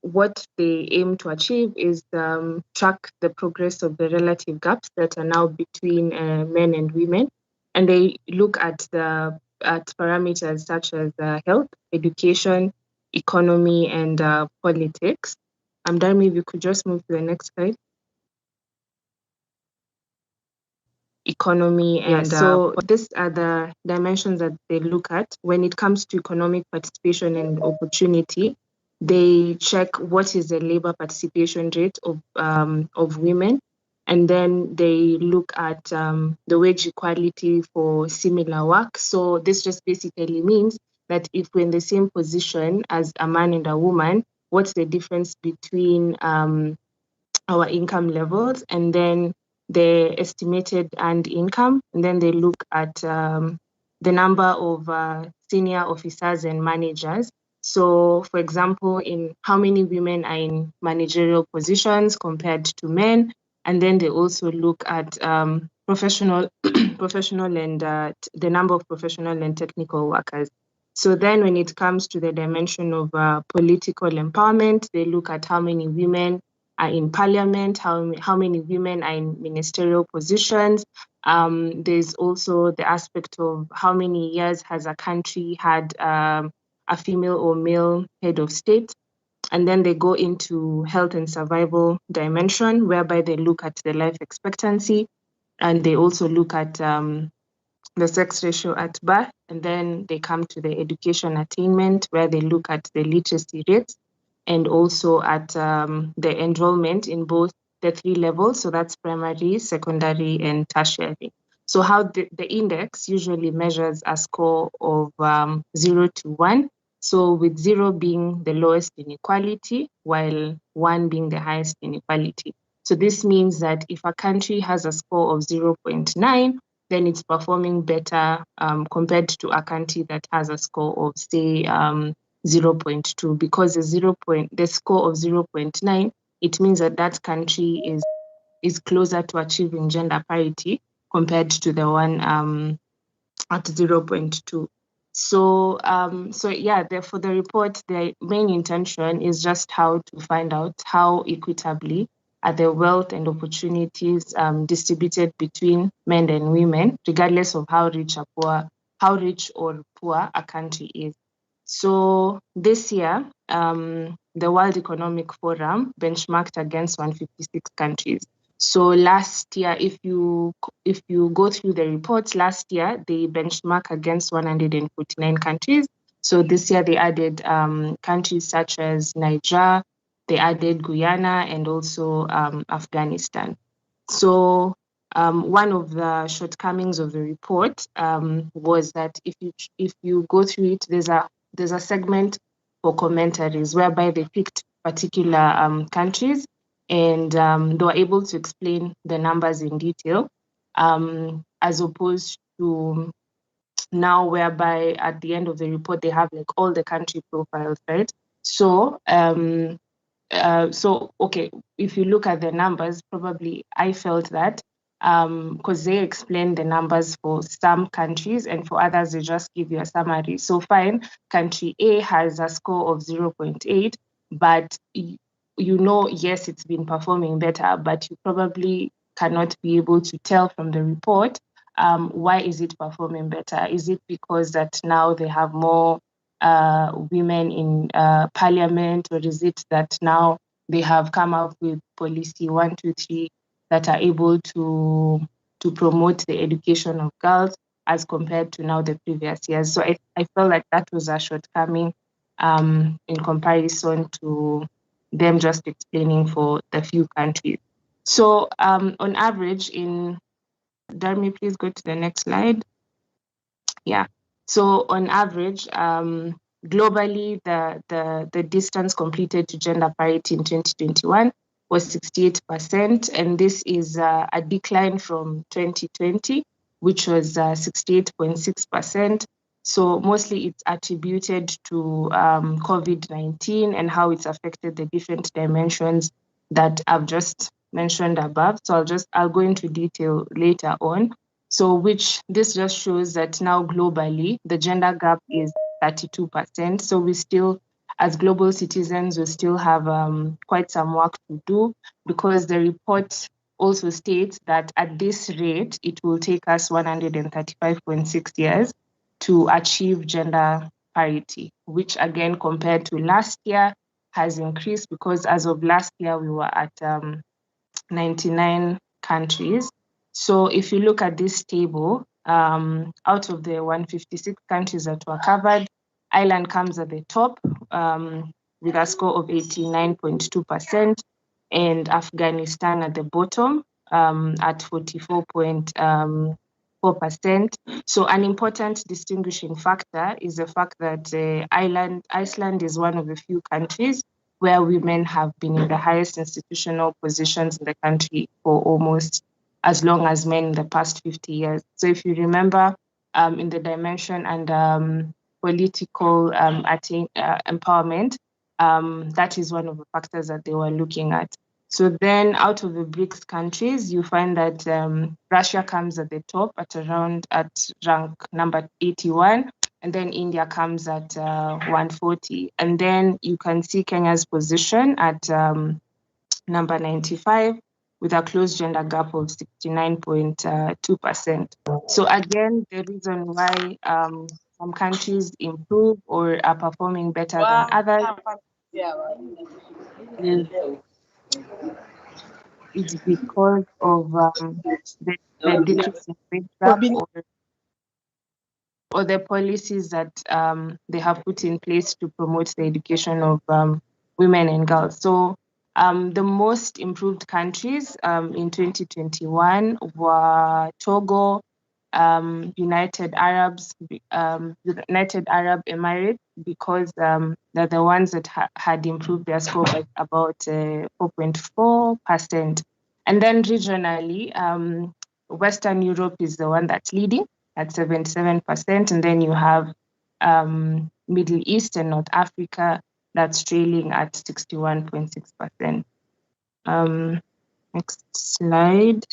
what they aim to achieve is track the progress of the relative gaps that are now between men and women, and they look at parameters such as health, education, economy, and politics. Darmi, if you could just move to the next slide. Economy and so these are the dimensions that they look at when it comes to economic participation and opportunity. They check what is the labor participation rate of women, and then they look at the wage equality for similar work. So this just basically means that if we're in the same position as a man and a woman, what's the difference between our income levels, and then the estimated earned income, and then they look at the number of senior officers and managers. So, for example, in how many women are in managerial positions compared to men, and then they also look at professional and the number of professional and technical workers. So then when it comes to the dimension of political empowerment, they look at how many women are in parliament, how many women are in ministerial positions. There's also the aspect of how many years has a country had a female or male head of state. And then they go into health and survival dimension, whereby they look at the life expectancy, and they also look at the sex ratio at birth. And then they come to the education attainment, where they look at the literacy rates, and also at the enrollment in both the three levels. So that's primary, secondary, and tertiary. So how the index usually measures a score of 0 to 1. So with 0 being the lowest inequality, while 1 being the highest inequality. So this means that if a country has a score of 0.9, then it's performing better compared to a country that has a score of, say, 0.2, because the score of 0.9, it means that that country is closer to achieving gender parity compared to the one at 0.2. So for the report, the main intention is just how to find out how equitably are the wealth and opportunities distributed between men and women, regardless of how rich or poor a country is. So this year, the World Economic Forum benchmarked against 156 countries. So last year, if you go through the reports, last year they benchmarked against 149 countries. So this year they added countries such as Niger, they added Guyana, and also Afghanistan. So one of the shortcomings of the report was that if you go through it, there's a segment for commentaries whereby they picked particular countries, and they were able to explain the numbers in detail, as opposed to now whereby at the end of the report they have like all the country profiles, right? So okay, if you look at the numbers, probably I felt that because they explain the numbers for some countries, and for others they just give you a summary. So fine, country A has a score of 0.8, but yes, it's been performing better, but you probably cannot be able to tell from the report why is it performing better. Is it because that now they have more women in parliament, or is it that now they have come up with policy 1, 2, 3 that are able to promote the education of girls as compared to now the previous years? So I felt like that was a shortcoming in comparison to them just explaining for the few countries. So on average, Darmi, please go to the next slide. Yeah. So on average, globally, the distance completed to gender parity in 2021 was 68%, and this is a decline from 2020, which was 68.6%. So mostly it's attributed to COVID-19 and how it's affected the different dimensions that I've just mentioned above. So I'll go into detail later on. So this just shows that now globally, the gender gap is 32%. So we still as global citizens, we still have quite some work to do, because the report also states that at this rate, it will take us 135.6 years to achieve gender parity, which again, compared to last year, has increased, because as of last year, we were at 99 countries. So if you look at this table, out of the 156 countries that were covered, Ireland comes at the top with a score of 89.2%, and Afghanistan at the bottom at 44.4%. So an important distinguishing factor is the fact that Iceland is one of the few countries where women have been in the highest institutional positions in the country for almost as long as men in the past 50 years. So if you remember, in the dimension and political empowerment, that is one of the factors that they were looking at. So then out of the BRICS countries, you find that Russia comes at the top at rank number 81, and then India comes at 140. And then you can see Kenya's position at number 95 with a close gender gap of 69.2%. So again, the reason why some countries improve or are performing better than others is because of the decrease in wage gap or the policies that they have put in place to promote the education of women and girls. So the most improved countries in 2021 were Togo, United Arab Emirates, because they're the ones that had improved their score by about 4.4%. And then regionally, Western Europe is the one that's leading at 77%, and then you have Middle East and North Africa that's trailing at 61.6%. Next slide.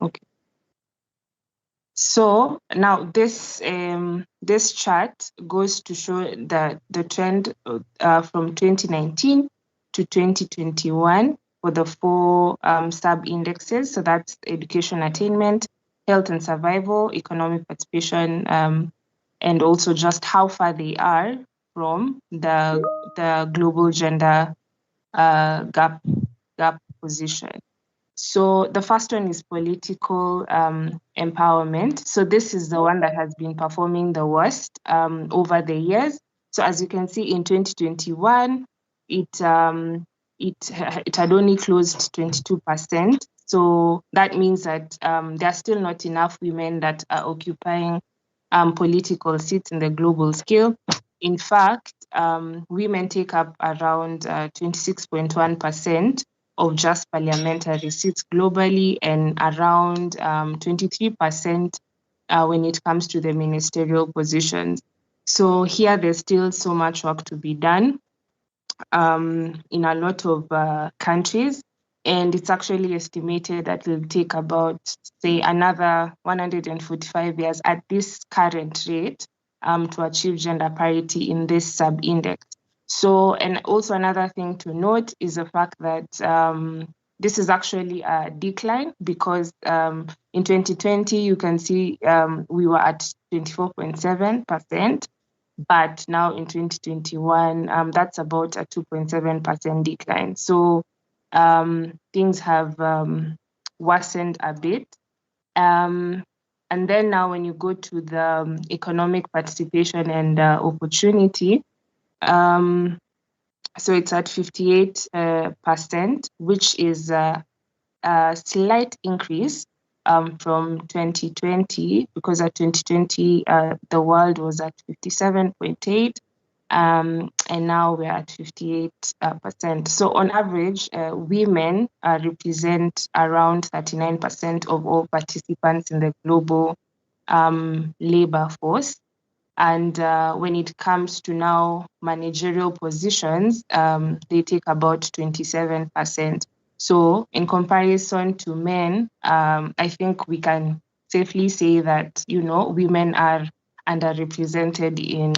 Okay. So now this chart goes to show the trend from 2019 to 2021 for the four sub-indexes. So that's education attainment, health and survival, economic participation, and also just how far they are from the global gender gap position. So the first one is political empowerment. So this is the one that has been performing the worst over the years. So as you can see, in 2021, it had only closed 22%. So that means that there are still not enough women that are occupying political seats in the global scale. In fact, women take up around 26.1% of just parliamentary seats globally, and around 23% when it comes to the ministerial positions. So here there's still so much work to be done in a lot of countries, and it's actually estimated that it will take about, say, another 145 years at this current rate to achieve gender parity in this sub-index. So, and also another thing to note is the fact that this is actually a decline, because in 2020, you can see we were at 24.7%, but now in 2021, that's about a 2.7% decline. So things have worsened a bit. And then now when you go to the economic participation and opportunity, so it's at 58%, which is a slight increase from 2020, because at 2020, the world was at 57.8, and now we're at 58%. So on average, women represent around 39% of all participants in the global labor force. And when it comes to now managerial positions, they take about 27%. So in comparison to men, I think we can safely say that, women are underrepresented in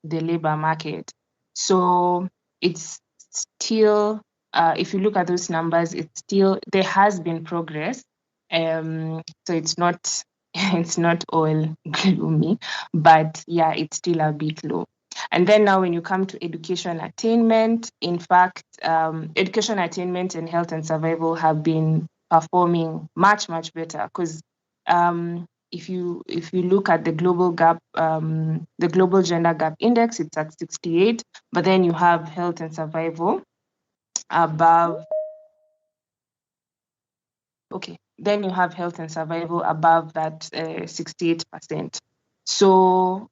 the labor market. So it's still, if you look at those numbers, it's still, there has been progress. So it's not it's not all gloomy, but yeah, it's still a bit low. And then now when you come to education attainment, in fact, education attainment and health and survival have been performing much, much better, because if you look at the global gap, the global gender gap index, it's at 68, but then you have health and survival above. Okay, then you have health and survival above that 68%. So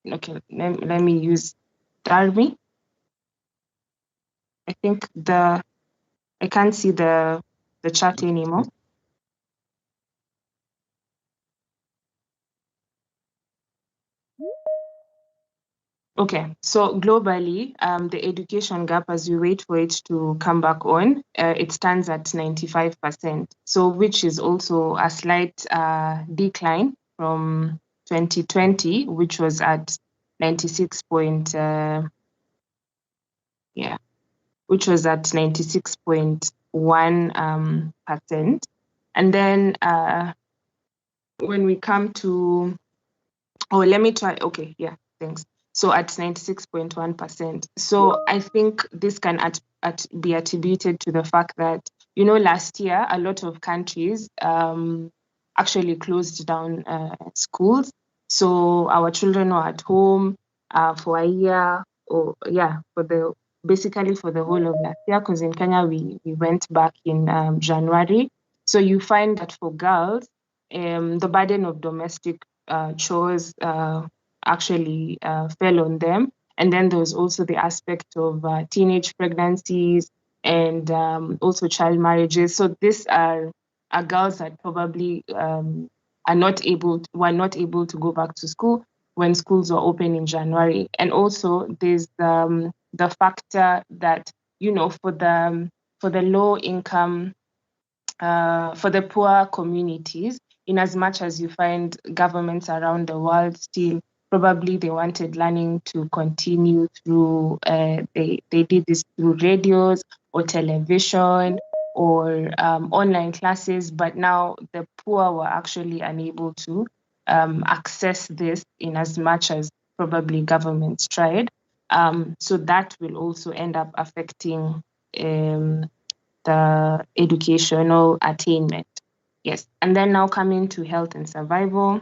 okay, let me use Darby. I think I can't see the chart anymore. Okay, so globally, the education gap, as we wait for it to come back on, it stands at 95%. So, which is also a slight decline from 2020, which was at 96 point, yeah, which was at 96.1%. And then when we come to, oh, let me try. Okay, yeah, thanks. So at 96.1%. So I think this can be attributed to the fact that, last year, a lot of countries actually closed down schools. So our children were at home for a year, or basically for the whole of last year, because in Kenya, we went back in January. So you find that for girls, the burden of domestic chores actually fell on them. And then there was also the aspect of teenage pregnancies and also child marriages. So these are girls that probably were not able to go back to school when schools were open in January. And also there's the factor that, for the low income, for the poor communities, in as much as you find governments around the world still probably they wanted learning to continue through, they did this through radios or television or online classes, but now the poor were actually unable to access this in as much as probably governments tried. So that will also end up affecting the educational attainment. Yes, and then now coming to health and survival.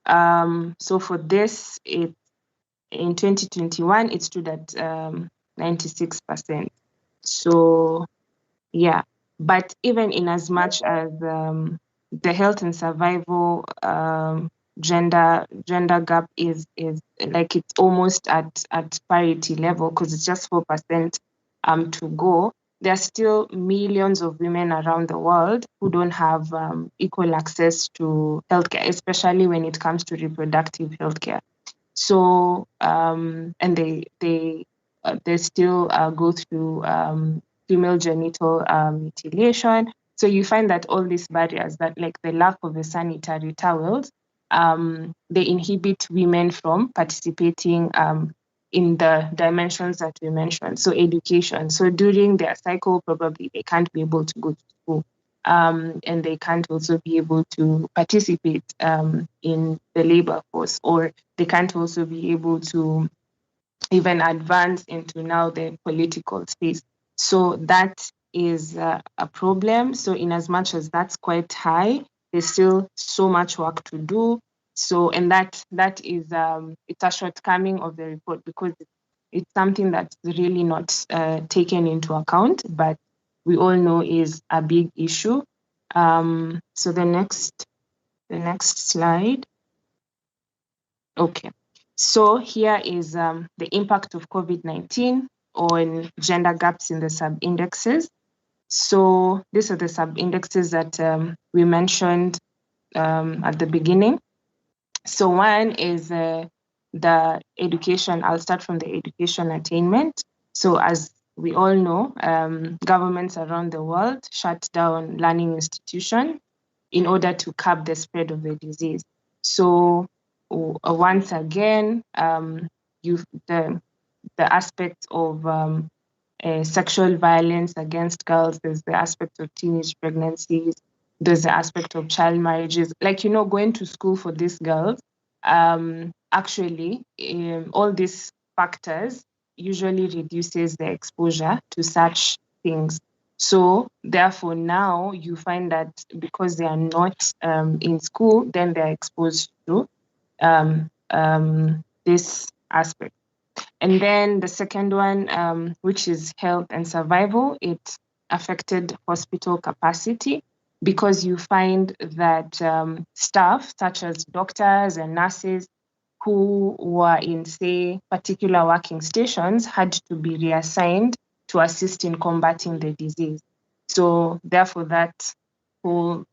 So for this, in 2021, it stood at 96%. So yeah, but even in as much as the health and survival gender gap is like it's almost at parity level, because it's just 4% to go, there are still millions of women around the world who don't have equal access to healthcare, especially when it comes to reproductive healthcare. So and they still go through female genital mutilation. So you find that all these barriers, that like the lack of the sanitary towels, they inhibit women from participating in the dimensions that we mentioned. So education. So during their cycle, probably they can't be able to go to school. And they can't also be able to participate in the labor force, or they can't also be able to even advance into now the political space. So that is a problem. So in as much as that's quite high, there's still so much work to do. So, and that is it's a shortcoming of the report, because it's something that's really not taken into account, but we all know is a big issue. So the next slide. Okay. So here is the impact of COVID-19 on gender gaps in the sub-indexes. So these are the sub-indexes that we mentioned at the beginning. So one is the education. I'll start from the education attainment. So as we all know, governments around the world shut down learning institutions in order to curb the spread of the disease. So once again, you the aspect of sexual violence against girls. There's the aspect of teenage pregnancies. There's the aspect of child marriages. Like, going to school for these girls, actually, all these factors usually reduces the exposure to such things. So therefore, now you find that because they are not in school, then they're exposed to this aspect. And then the second one, which is health and survival, it affected hospital capacity because you find that staff such as doctors and nurses who were in, say, particular working stations had to be reassigned to assist in combating the disease. So therefore, that whole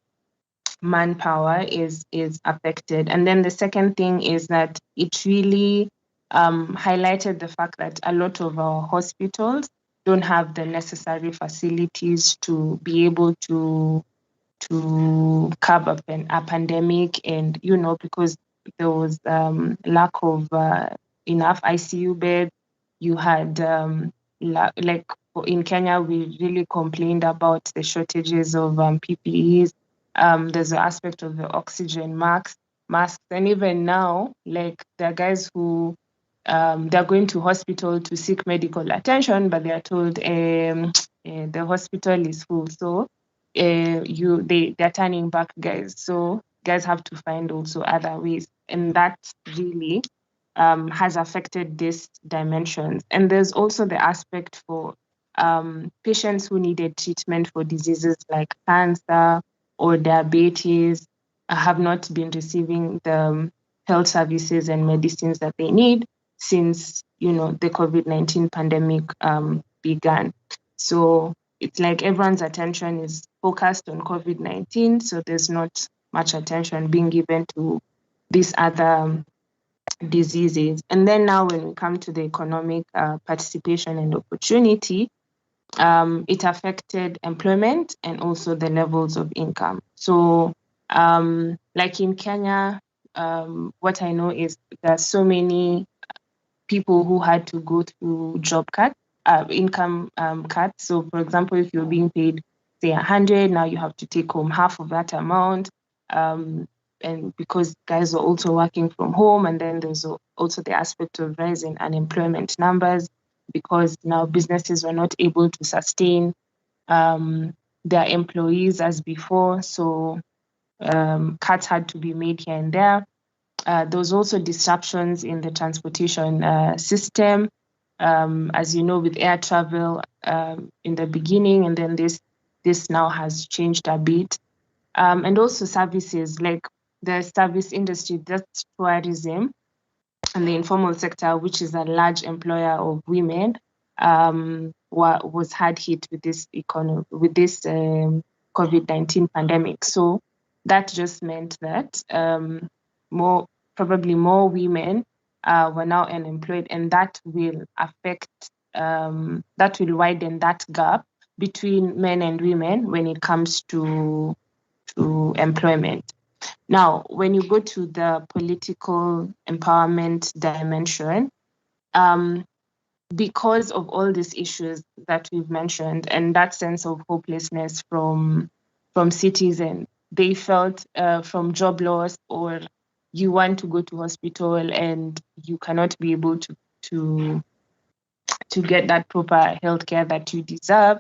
manpower is affected. And then the second thing is that it really highlighted the fact that a lot of our hospitals don't have the necessary facilities to be able to curb a pandemic, and because there was lack of enough ICU beds. You had like in Kenya, we really complained about the shortages of PPEs. There's the aspect of the oxygen masks, and even now, like there are guys who they're going to hospital to seek medical attention, but they are told the hospital is full. So they're turning back guys. So guys have to find also other ways, and that really has affected these dimensions. And there's also the aspect for patients who needed treatment for diseases like cancer or diabetes have not been receiving the health services and medicines that they need since the COVID-19 pandemic began. So it's like everyone's attention is focused on COVID-19, so there's not much attention being given to these other diseases. And then now when we come to the economic participation and opportunity, it affected employment and also the levels of income. So like in Kenya, what I know is there are so many people who had to go through job cuts, income cuts. So for example, if you're being paid, say 100, now you have to take home half of that amount. And because guys are also working from home, and then there's also the aspect of rising unemployment numbers because now businesses were not able to sustain their employees as before. So cuts had to be made here and there. There was also disruptions in the transportation system, as you know, with air travel in the beginning, and then this now has changed a bit. And also services, like the service industry, that's tourism, and the informal sector, which is a large employer of women, was hard hit with this COVID-19 pandemic. So that just meant that probably more women were now unemployed, and that will widen that gap between men and women when it comes to employment. Now, when you go to the political empowerment dimension, because of all these issues that we've mentioned and that sense of hopelessness from citizens, they felt from job loss, or you want to go to hospital and you cannot be able to get that proper healthcare that you deserve.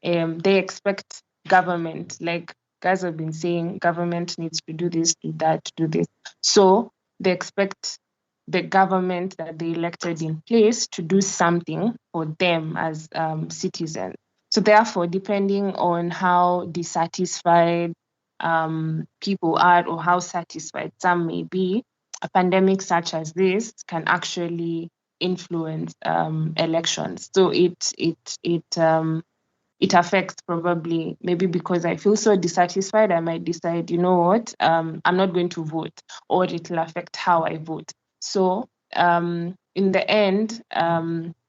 They expect government, like guys have been saying, government needs to do this, do that, do this. So they expect the government that they elected in place to do something for them as citizens. So therefore, depending on how dissatisfied people are or how satisfied some may be, a pandemic such as this can actually influence elections. So it affects, probably, maybe because I feel so dissatisfied, I might decide, you know what, I'm not going to vote, or it will affect how I vote. So in the end,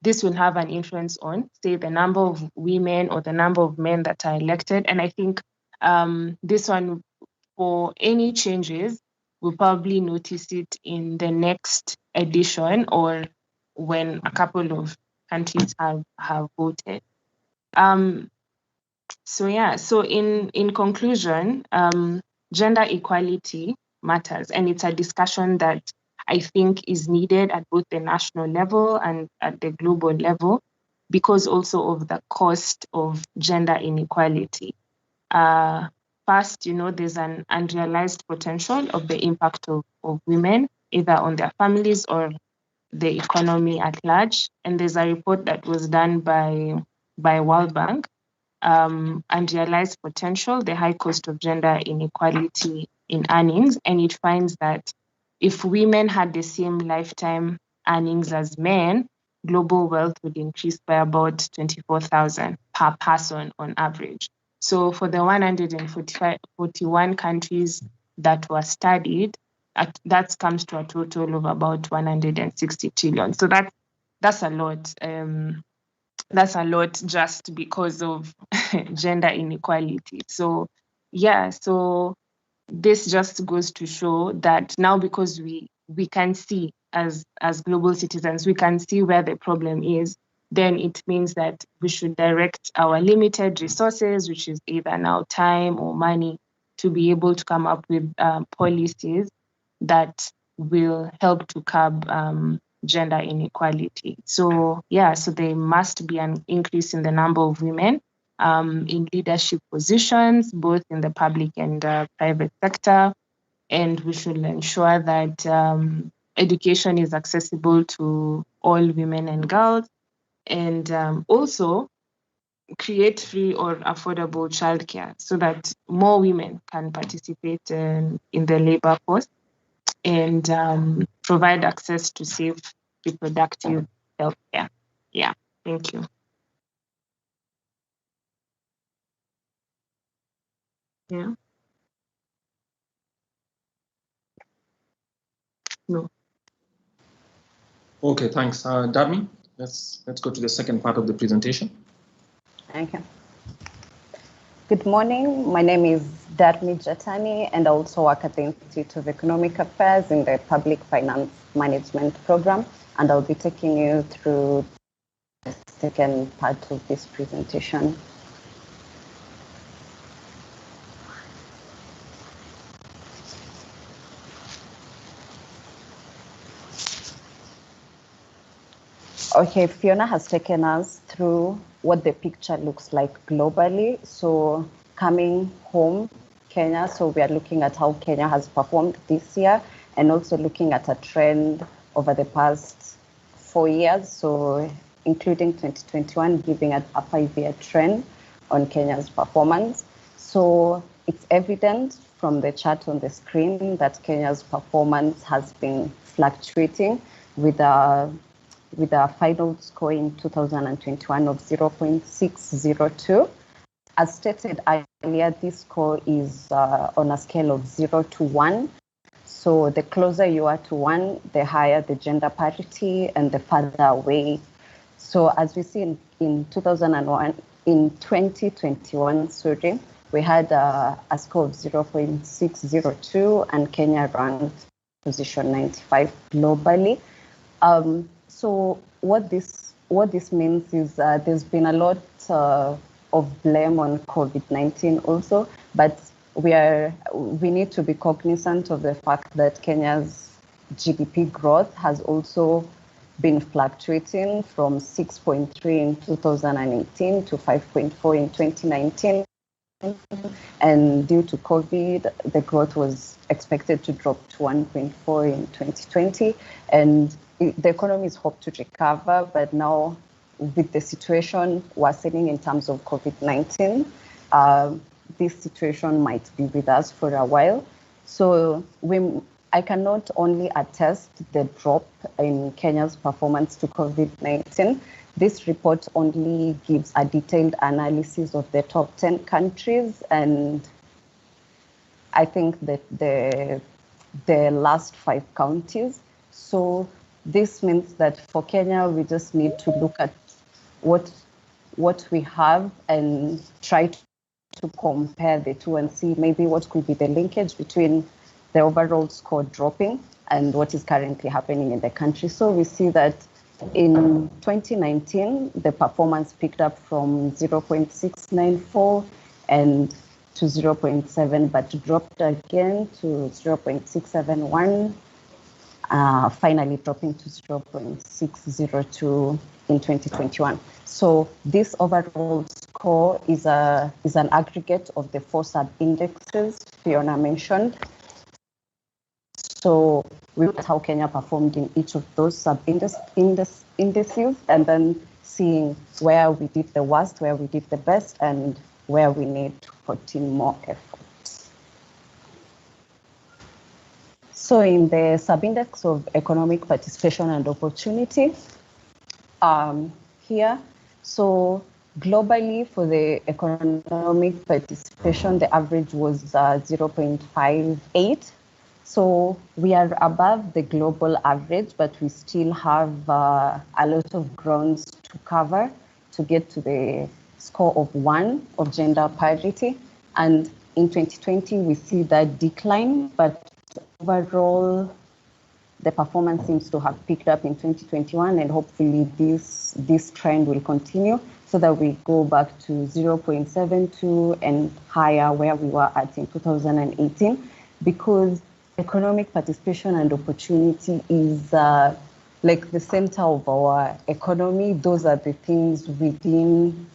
this will have an influence on, say, the number of women or the number of men that are elected. And I think this one, for any changes, we'll probably notice it in the next edition or when a couple of countries have voted. So in conclusion, gender equality matters, and it's a discussion that I think is needed at both the national level and at the global level, because also of the cost of gender inequality. First, there's an unrealized potential of the impact of women, either on their families or the economy at large. And there's a report that was done by World Bank, Unrealized Potential, the High Cost of Gender Inequality in Earnings. And it finds that if women had the same lifetime earnings as men, global wealth would increase by about 24,000 per person on average. So for the 141 countries that were studied, that comes to a total of about 160 trillion. So that's a lot. That's a lot just because of gender inequality. So this just goes to show that now, because we can see as global citizens, we can see where the problem is, then it means that we should direct our limited resources, which is either now time or money, to be able to come up with policies that will help to curb gender inequality. So there must be an increase in the number of women in leadership positions, both in the public and private sector. And we should ensure that education is accessible to all women and girls, and also create free or affordable childcare so that more women can participate in the labor force, and provide access to safe reproductive health care. Yeah, thank you. Yeah. No. Okay, thanks. Dami, let's go to the second part of the presentation. Okay. Good morning. My name is Darmi Jatani, and I also work at the Institute of Economic Affairs in the Public Finance Management Program, and I'll be taking you through the second part of this presentation. Okay, Fiona has taken us through what the picture looks like globally. So coming home, Kenya, so we are looking at how Kenya has performed this year, and also looking at a trend over the past 4 years, so including 2021, giving a 5-year trend on Kenya's performance. So it's evident from the chart on the screen that Kenya's performance has been fluctuating with a final score in 2021 of 0.602. As stated earlier, this score is on a scale of 0 to 1. So the closer you are to 1, the higher the gender parity and the further away. So as we see in 2021, we had a score of 0.602, and Kenya ranked position 95 globally. So what this means is there's been a lot of blame on COVID-19 also, but we need to be cognizant of the fact that Kenya's GDP growth has also been fluctuating from 6.3 in 2018 to 5.4 in 2019. And due to COVID, the growth was expected to drop to 1.4 in 2020. And the economy is hoped to recover, but now with the situation worsening in terms of COVID-19, this situation might be with us for a while. So I cannot only attest the drop in Kenya's performance to COVID-19. This report only gives a detailed analysis of the top 10 countries, and I think that the last 5 counties. So this means that for Kenya, we just need to look at what we have and try to compare the two and see maybe what could be the linkage between the overall score dropping and what is currently happening in the country. So we see that in 2019, the performance picked up from 0.694 and to 0.7, but dropped again to 0.671, finally dropping to 0.602 in 2021. So this overall score is an aggregate of the 4 sub-indexes Fiona mentioned. So we looked at how Kenya performed in each of those sub-indices, and then seeing where we did the worst, where we did the best, and where we need to put in more effort. So in the sub-index of economic participation and opportunity, here, so globally for the economic participation, the average was 0.58. So we are above the global average, but we still have a lot of grounds to cover to get to the score of 1 of gender parity. And in 2020, we see that decline, but overall, the performance seems to have picked up in 2021, and hopefully this trend will continue so that we go back to 0.72 and higher where we were at in 2018, because economic participation and opportunity is like the center of our economy. Those are the things within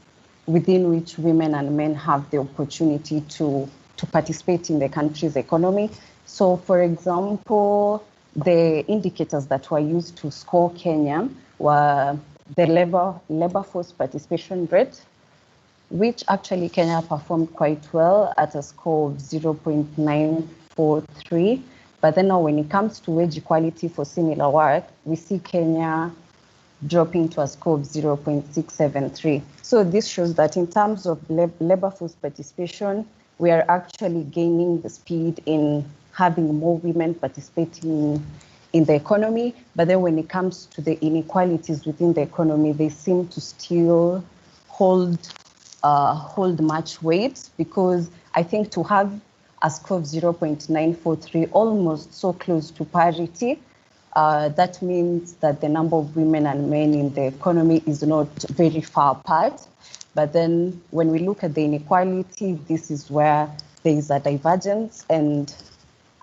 which women and men have the opportunity to participate in the country's economy. So, for example, the indicators that were used to score Kenya were the labor force participation rate, which actually Kenya performed quite well at a score of 0.943. But then now when it comes to wage equality for similar work, we see Kenya dropping to a score of 0.673. So this shows that in terms of labor force participation, we are actually gaining the speed in having more women participating in the economy. But then when it comes to the inequalities within the economy, they seem to still hold much weight, because I think to have a score of 0.943, almost so close to parity, that means that the number of women and men in the economy is not very far apart. But then when we look at the inequality, this is where there is a divergence. And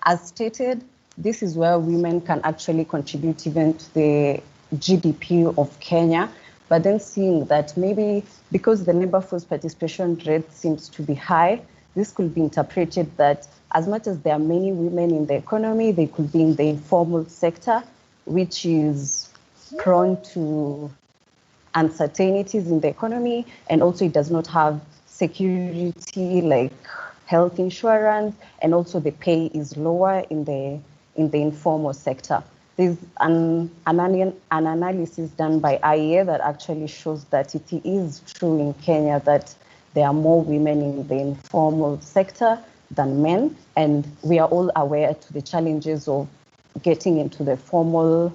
as stated, this is where women can actually contribute even to the GDP of Kenya. But then seeing that maybe because the labor force participation rate seems to be high, this could be interpreted that as much as there are many women in the economy, they could be in the informal sector, which is prone to uncertainties in the economy, and also it does not have security like health insurance, and also the pay is lower in the informal sector. There's an analysis done by IEA that actually shows that it is true in Kenya that there are more women in the informal sector than men, and we are all aware to the challenges of getting into the formal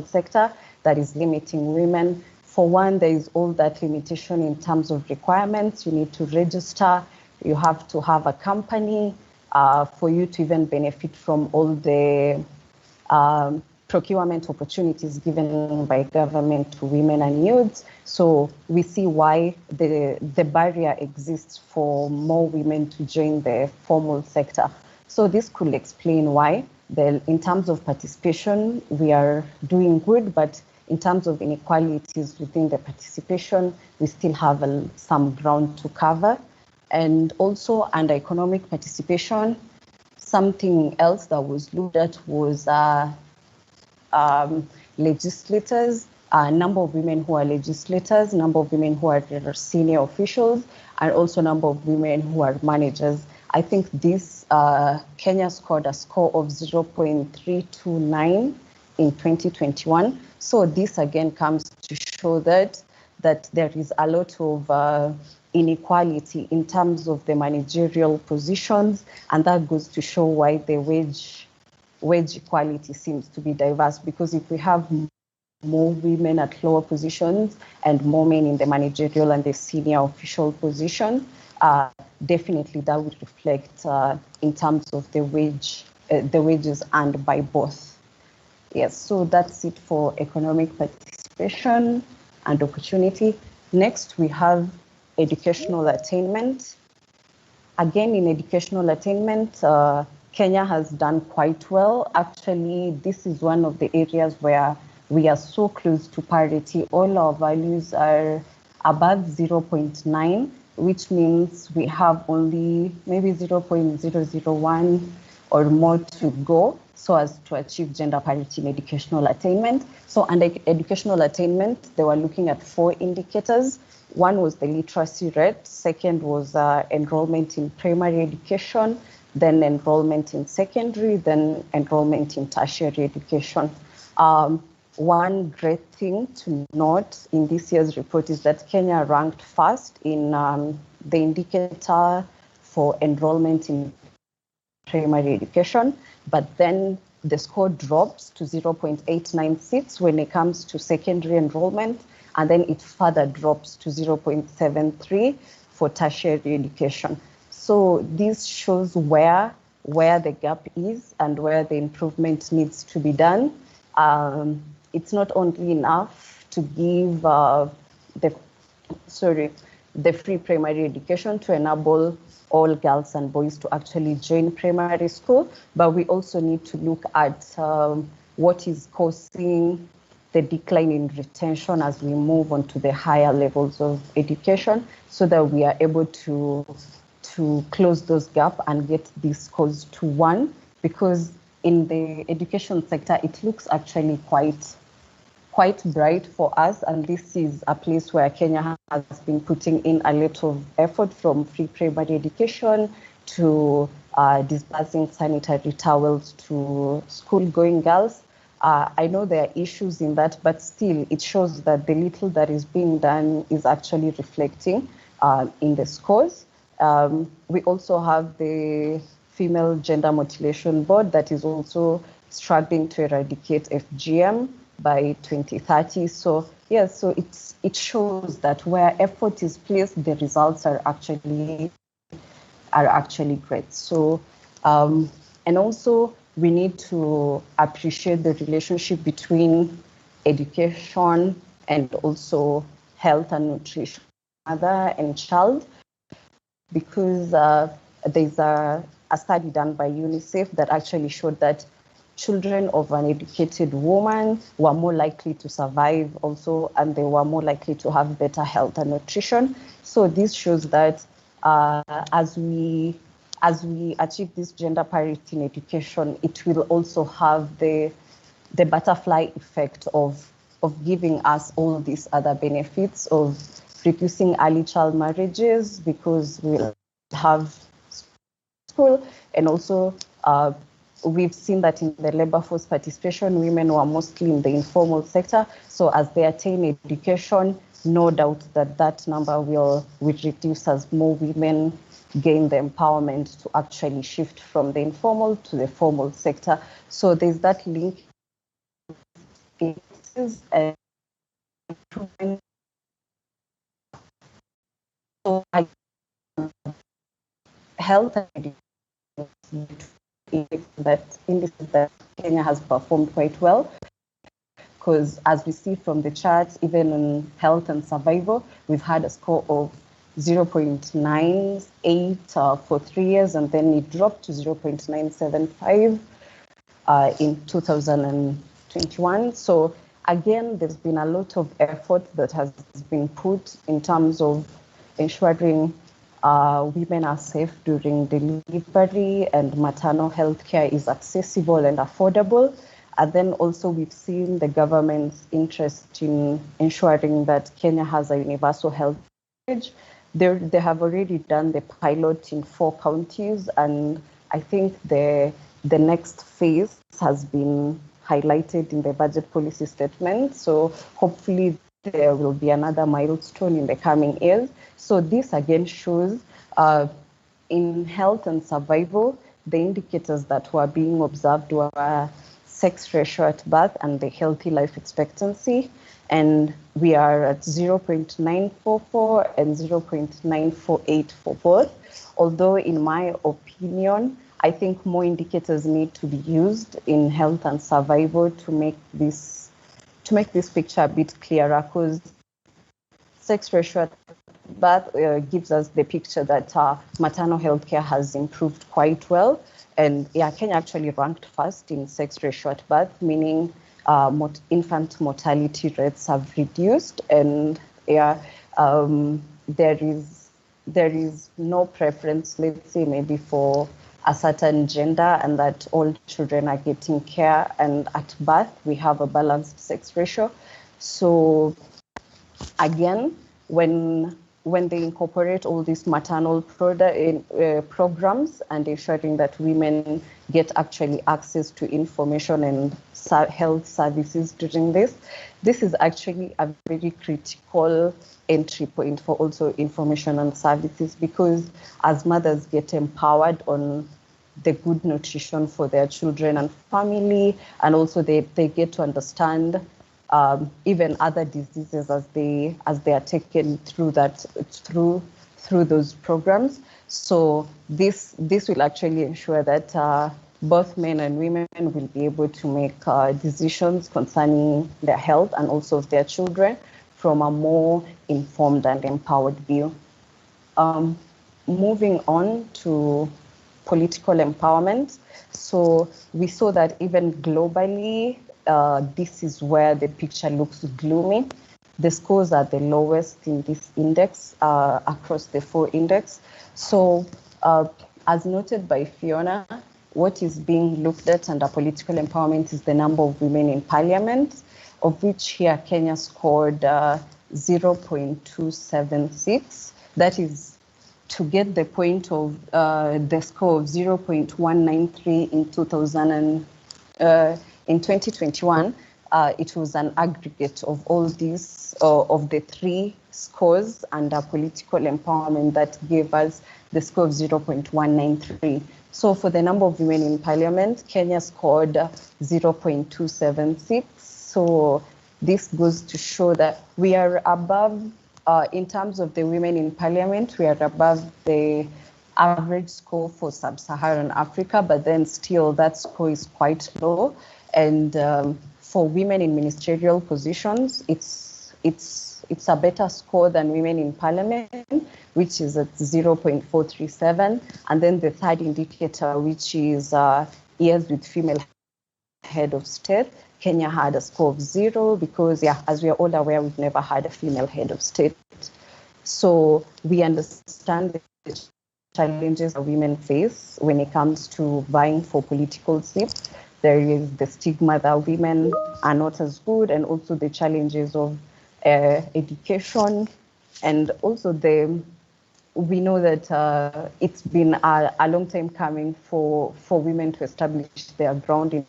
sector that is limiting women. For one, there is all that limitation in terms of requirements. You need to register, you have to have a company for you to even benefit from all the procurement opportunities given by government to women and youths. So we see why the barrier exists for more women to join the formal sector. So this could explain why in terms of participation, we are doing good, but in terms of inequalities within the participation, we still have some ground to cover. And also under economic participation, something else that was looked at was legislators, number of women who are legislators, number of women who are senior officials, and also number of women who are managers. I think this Kenya scored a score of 0.329 in 2021. So this again comes to show that there is a lot of inequality in terms of the managerial positions, and that goes to show why the wage equality seems to be diverse, because if we have more women at lower positions and more men in the managerial and the senior official position, definitely that would reflect in terms of the wage the wages earned by both. Yes, so that's it for economic participation and opportunity. Next, we have educational attainment. Again, in educational attainment, Kenya has done quite well. Actually, this is one of the areas where we are so close to parity. All our values are above 0.9, which means we have only maybe 0.001 or more to go so as to achieve gender parity in educational attainment. So under educational attainment, they were looking at 4 indicators. One was the literacy rate, second was enrollment in primary education, then enrollment in secondary, then enrollment in tertiary education. One great thing to note in this year's report is that Kenya ranked first in the indicator for enrollment in primary education, but then the score drops to 0.896 when it comes to secondary enrollment, and then it further drops to 0.73 for tertiary education. So this shows where the gap is and where the improvement needs to be done. It's not only enough to give the free primary education to enable all girls and boys to actually join primary school, but we also need to look at what is causing the decline in retention as we move on to the higher levels of education, so that we are able to close those gaps and get these scores to 1, because in the education sector, it looks actually quite bright for us, and this is a place where Kenya has been putting in a lot of effort, from free primary education to disbursing sanitary towels to school-going girls. I know there are issues in that, but still it shows that the little that is being done is actually reflecting in the scores. We also have the Female Gender Mutilation Board that is also struggling to eradicate FGM by 2030. So yes, so it shows that where effort is placed, the results are actually great. So and also we need to appreciate the relationship between education and also health and nutrition, mother and child, because there's a study done by UNICEF that actually showed that children of an educated woman were more likely to survive also, and they were more likely to have better health and nutrition. So this shows that as we achieve this gender parity in education, it will also have the butterfly effect of giving us all these other benefits of reducing early child marriages, because we'll have school, and also we've seen that in the labor force participation, women were mostly in the informal sector. So as they attain education, no doubt that number will reduce as more women gain the empowerment to actually shift from the informal to the formal sector. So there's that link. It is an improvement. So health and that Kenya has performed quite well, because as we see from the charts, even in health and survival, we've had a score of 0.98 for 3 years, and then it dropped to 0.975 in 2021. So again, there's been a lot of effort that has been put in terms of ensuring women are safe during delivery, and maternal health care is accessible and affordable. And then also we've seen the government's interest in ensuring that Kenya has a universal health coverage. They have already done the pilot in 4 counties, and I think the next phase has been highlighted in the budget policy statement. So hopefully there will be another milestone in the coming years. So this again shows in health and survival, the indicators that were being observed were sex ratio at birth and the healthy life expectancy. And we are at 0.944 and 0.948 for both. Although in my opinion, I think more indicators need to be used in health and survival to make this picture a bit clearer, because sex ratio at birth gives us the picture that maternal health care has improved quite well. And yeah, Kenya actually ranked first in sex ratio at birth, meaning infant mortality rates have reduced. And yeah, there is no preference, let's say maybe for a certain gender, and that all children are getting care, and at birth we have a balanced sex ratio. So again, when they incorporate all these maternal programs and ensuring that women get actually access to information and health services during this is actually a very critical entry point for also information and services, because as mothers get empowered on the good nutrition for their children and family, and also they get to understand even other diseases as they are taken through those programs. So this will actually ensure that both men and women will be able to make decisions concerning their health and also of their children from a more informed and empowered view. Moving on to political empowerment. So we saw that even globally, this is where the picture looks gloomy. The scores are the lowest in this index across the 4 index. So as noted by Fiona, what is being looked at under political empowerment is the number of women in parliament, of which here Kenya scored 0.276. That is to get the point of the score of 0.193 in 2021. It was an aggregate of all these, of the 3 scores under political empowerment that gave us the score of 0.193. So for the number of women in parliament, Kenya scored 0.276. So this goes to show that we are above, in terms of the women in parliament, we are above the average score for sub-Saharan Africa, but then still that score is quite low. And for women in ministerial positions, it's a better score than women in parliament, which is at 0.437. And then the third indicator, which is years with female head of state, Kenya had a score of 0 because, yeah, as we are all aware, we've never had a female head of state. So we understand the challenges that women face when it comes to vying for political seats. There is the stigma that women are not as good, and also the challenges of education, and also we know that it's been a long time coming for women to establish their ground in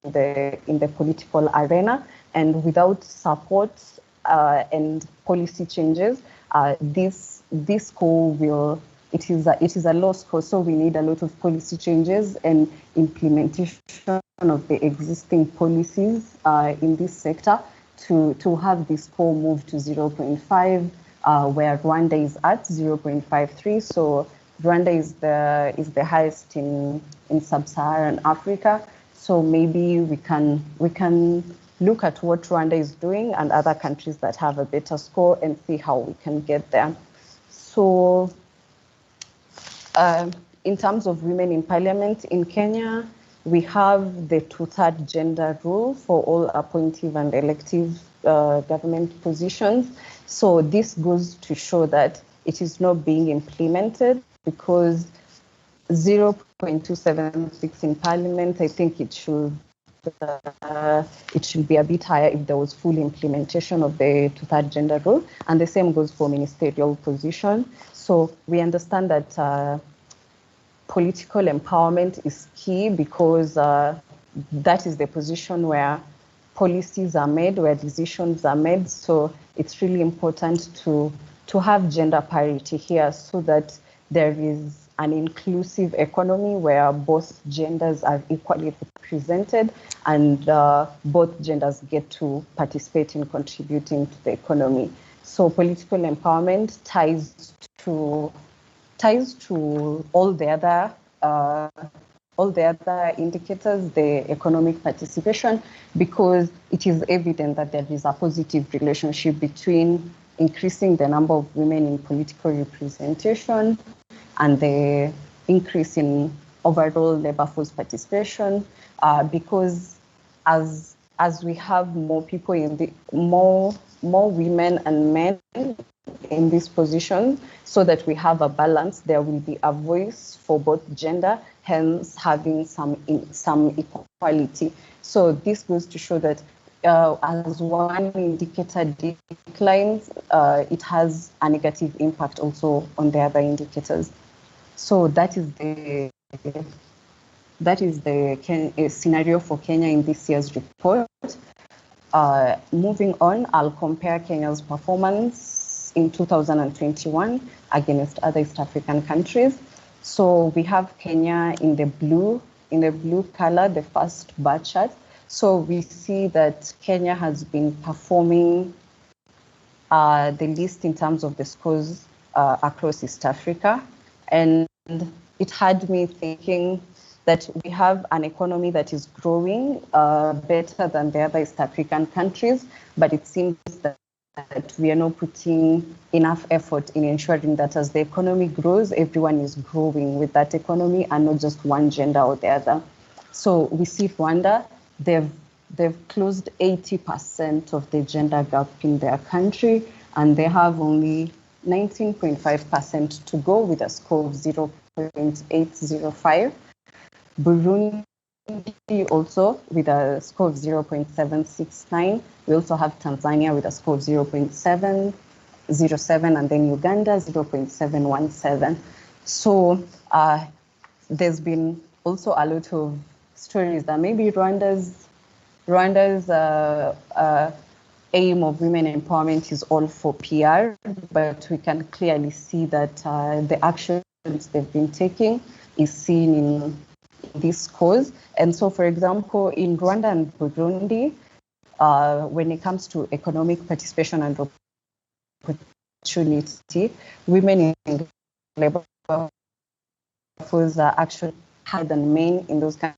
the political arena, and without support and policy changes, this score will. It is a low score, so we need a lot of policy changes and implementation of the existing policies in this sector to have this score move to 0.5, where Rwanda is at 0.53. So Rwanda is the highest in sub-Saharan Africa. So maybe we can look at what Rwanda is doing and other countries that have a better score and see how we can get there. So in terms of women in parliament in Kenya, we have the 2/3 gender rule for all appointive and elective government positions. So this goes to show that it is not being implemented, because 0.276 in parliament, I think it should be a bit higher if there was full implementation of the 2/3 gender rule, and the same goes for ministerial position. So we understand that political empowerment is key, because that is the position where policies are made, where decisions are made. So it's really important to have gender parity here, so that there is an inclusive economy where both genders are equally represented, and both genders get to participate in contributing to the economy. So political empowerment ties to all the other all the other indicators, the economic participation, because it is evident that there is a positive relationship between increasing the number of women in political representation and the increase in overall labor force participation, because as we have more people in the more women and men in this position, so that we have a balance, there will be a voice for both gender, hence having some equality. So this goes to show that as one indicator declines, it has a negative impact also on the other indicators. So that is the scenario for Kenya in this year's report. Moving on, I'll compare Kenya's performance in 2021 against other East African countries. So we have Kenya in the blue color, the first bar chart. So we see that Kenya has been performing the least in terms of the scores across East Africa. And it had me thinking that we have an economy that is growing better than the other East African countries, but it seems that we are not putting enough effort in ensuring that as the economy grows, everyone is growing with that economy and not just one gender or the other. So we see Rwanda, they've closed 80% of the gender gap in their country, and they have only 19.5% to go with a score of 0.805. Burundi also with a score of 0.769. We also have Tanzania with a score of 0.707, and then Uganda 0.717. So there's been also a lot of stories that maybe Rwanda's aim of women empowerment is all for PR, but we can clearly see that the actions they've been taking is seen in this cause. And so, for example, in Rwanda and Burundi, when it comes to economic participation and opportunity, women in labor force are actually higher than men in those kinds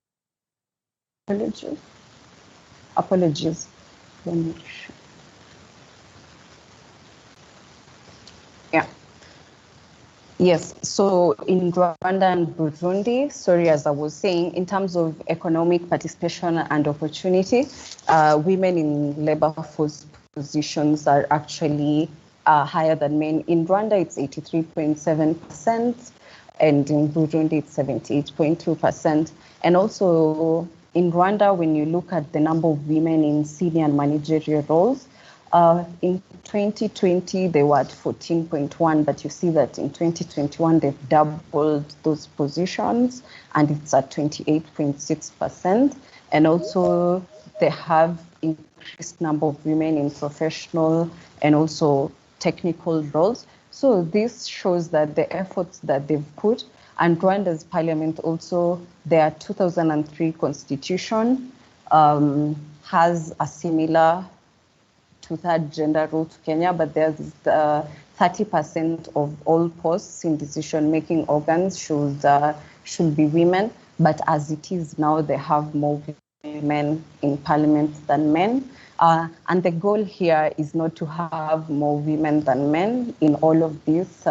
of apologies. Yeah. Yes, so in Rwanda and Burundi, sorry, as I was saying, in terms of economic participation and opportunity, women in labor force positions are actually higher than men. In Rwanda, it's 83.7%, and in Burundi, it's 78.2%. And also in Rwanda, when you look at the number of women in senior and managerial roles, in 2020, they were at 14.1, but you see that in 2021, they've doubled those positions, and it's at 28.6%. And also, they have increased number of women in professional and also technical roles. So this shows that the efforts that they've put, and Rwanda's parliament also, their 2003 constitution has a similar two-third gender role to Kenya, but there's 30% of all posts in decision-making organs should be women. But as it is now, they have more women in parliament than men. And the goal here is not to have more women than men in all of these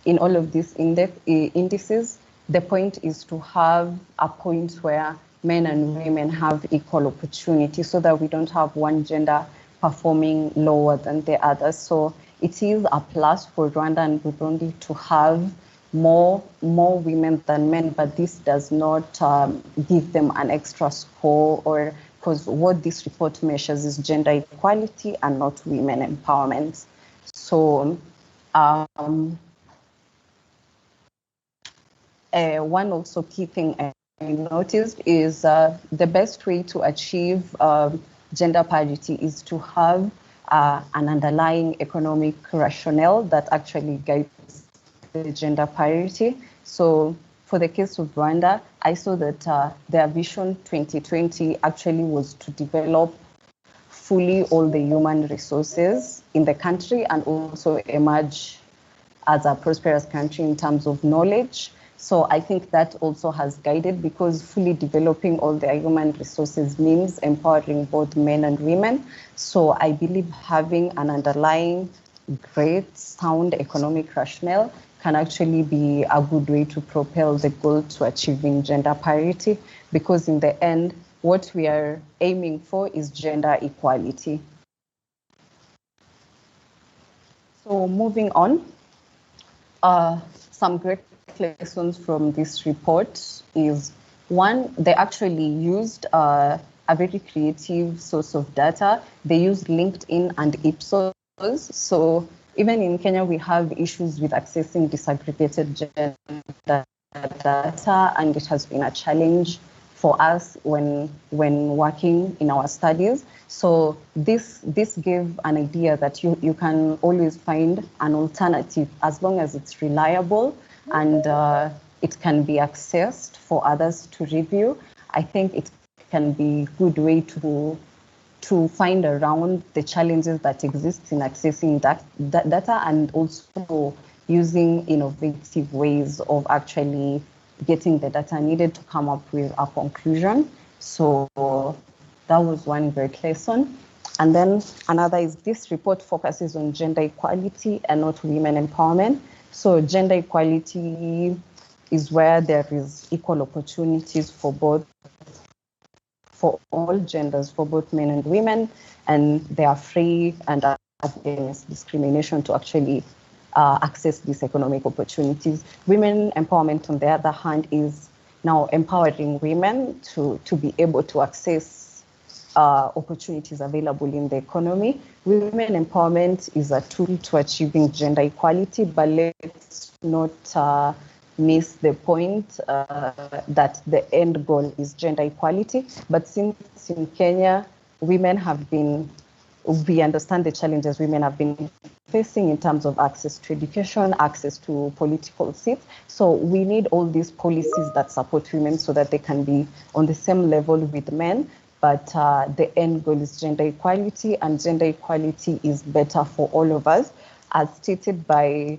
indices. The point is to have a point where men and women have equal opportunity, so that we don't have one gender performing lower than the other. So it is a plus for Rwanda and Burundi to have more women than men, but this does not give them an extra score, or because what this report measures is gender equality and not women empowerment. So one also key thing I noticed is the best way to achieve gender parity is to have an underlying economic rationale that actually guides the gender parity. So for the case of Rwanda, I saw that their Vision 2020 actually was to develop fully all the human resources in the country and also emerge as a prosperous country in terms of knowledge. So I think that also has guided, because fully developing all their human resources means empowering both men and women. So I believe having an underlying great sound economic rationale can actually be a good way to propel the goal to achieving gender parity, because in the end, what we are aiming for is gender equality. So moving on, some great lessons from this report is, one, they actually used a very creative source of data. They used LinkedIn and Ipsos. So even in Kenya, we have issues with accessing disaggregated gender data, and it has been a challenge for us when working in our studies. So this gave an idea that you can always find an alternative as long as it's reliable and it can be accessed for others to review. I think it can be a good way to find around the challenges that exist in accessing data, and also using innovative ways of actually getting the data needed to come up with a conclusion. So that was one great lesson. And then another is, this report focuses on gender equality and not women empowerment. So gender equality is where there is equal opportunities for all genders, for both men and women, and they are free and are against discrimination to actually access these economic opportunities. Women empowerment, on the other hand, is now empowering women to be able to access opportunities available in the economy. Women empowerment is a tool to achieving gender equality, but let's not miss the point that the end goal is gender equality. But since in Kenya, we understand the challenges women have been facing in terms of access to education, access to political seats. So we need all these policies that support women so that they can be on the same level with men. But the end goal is gender equality, and gender equality is better for all of us. As stated by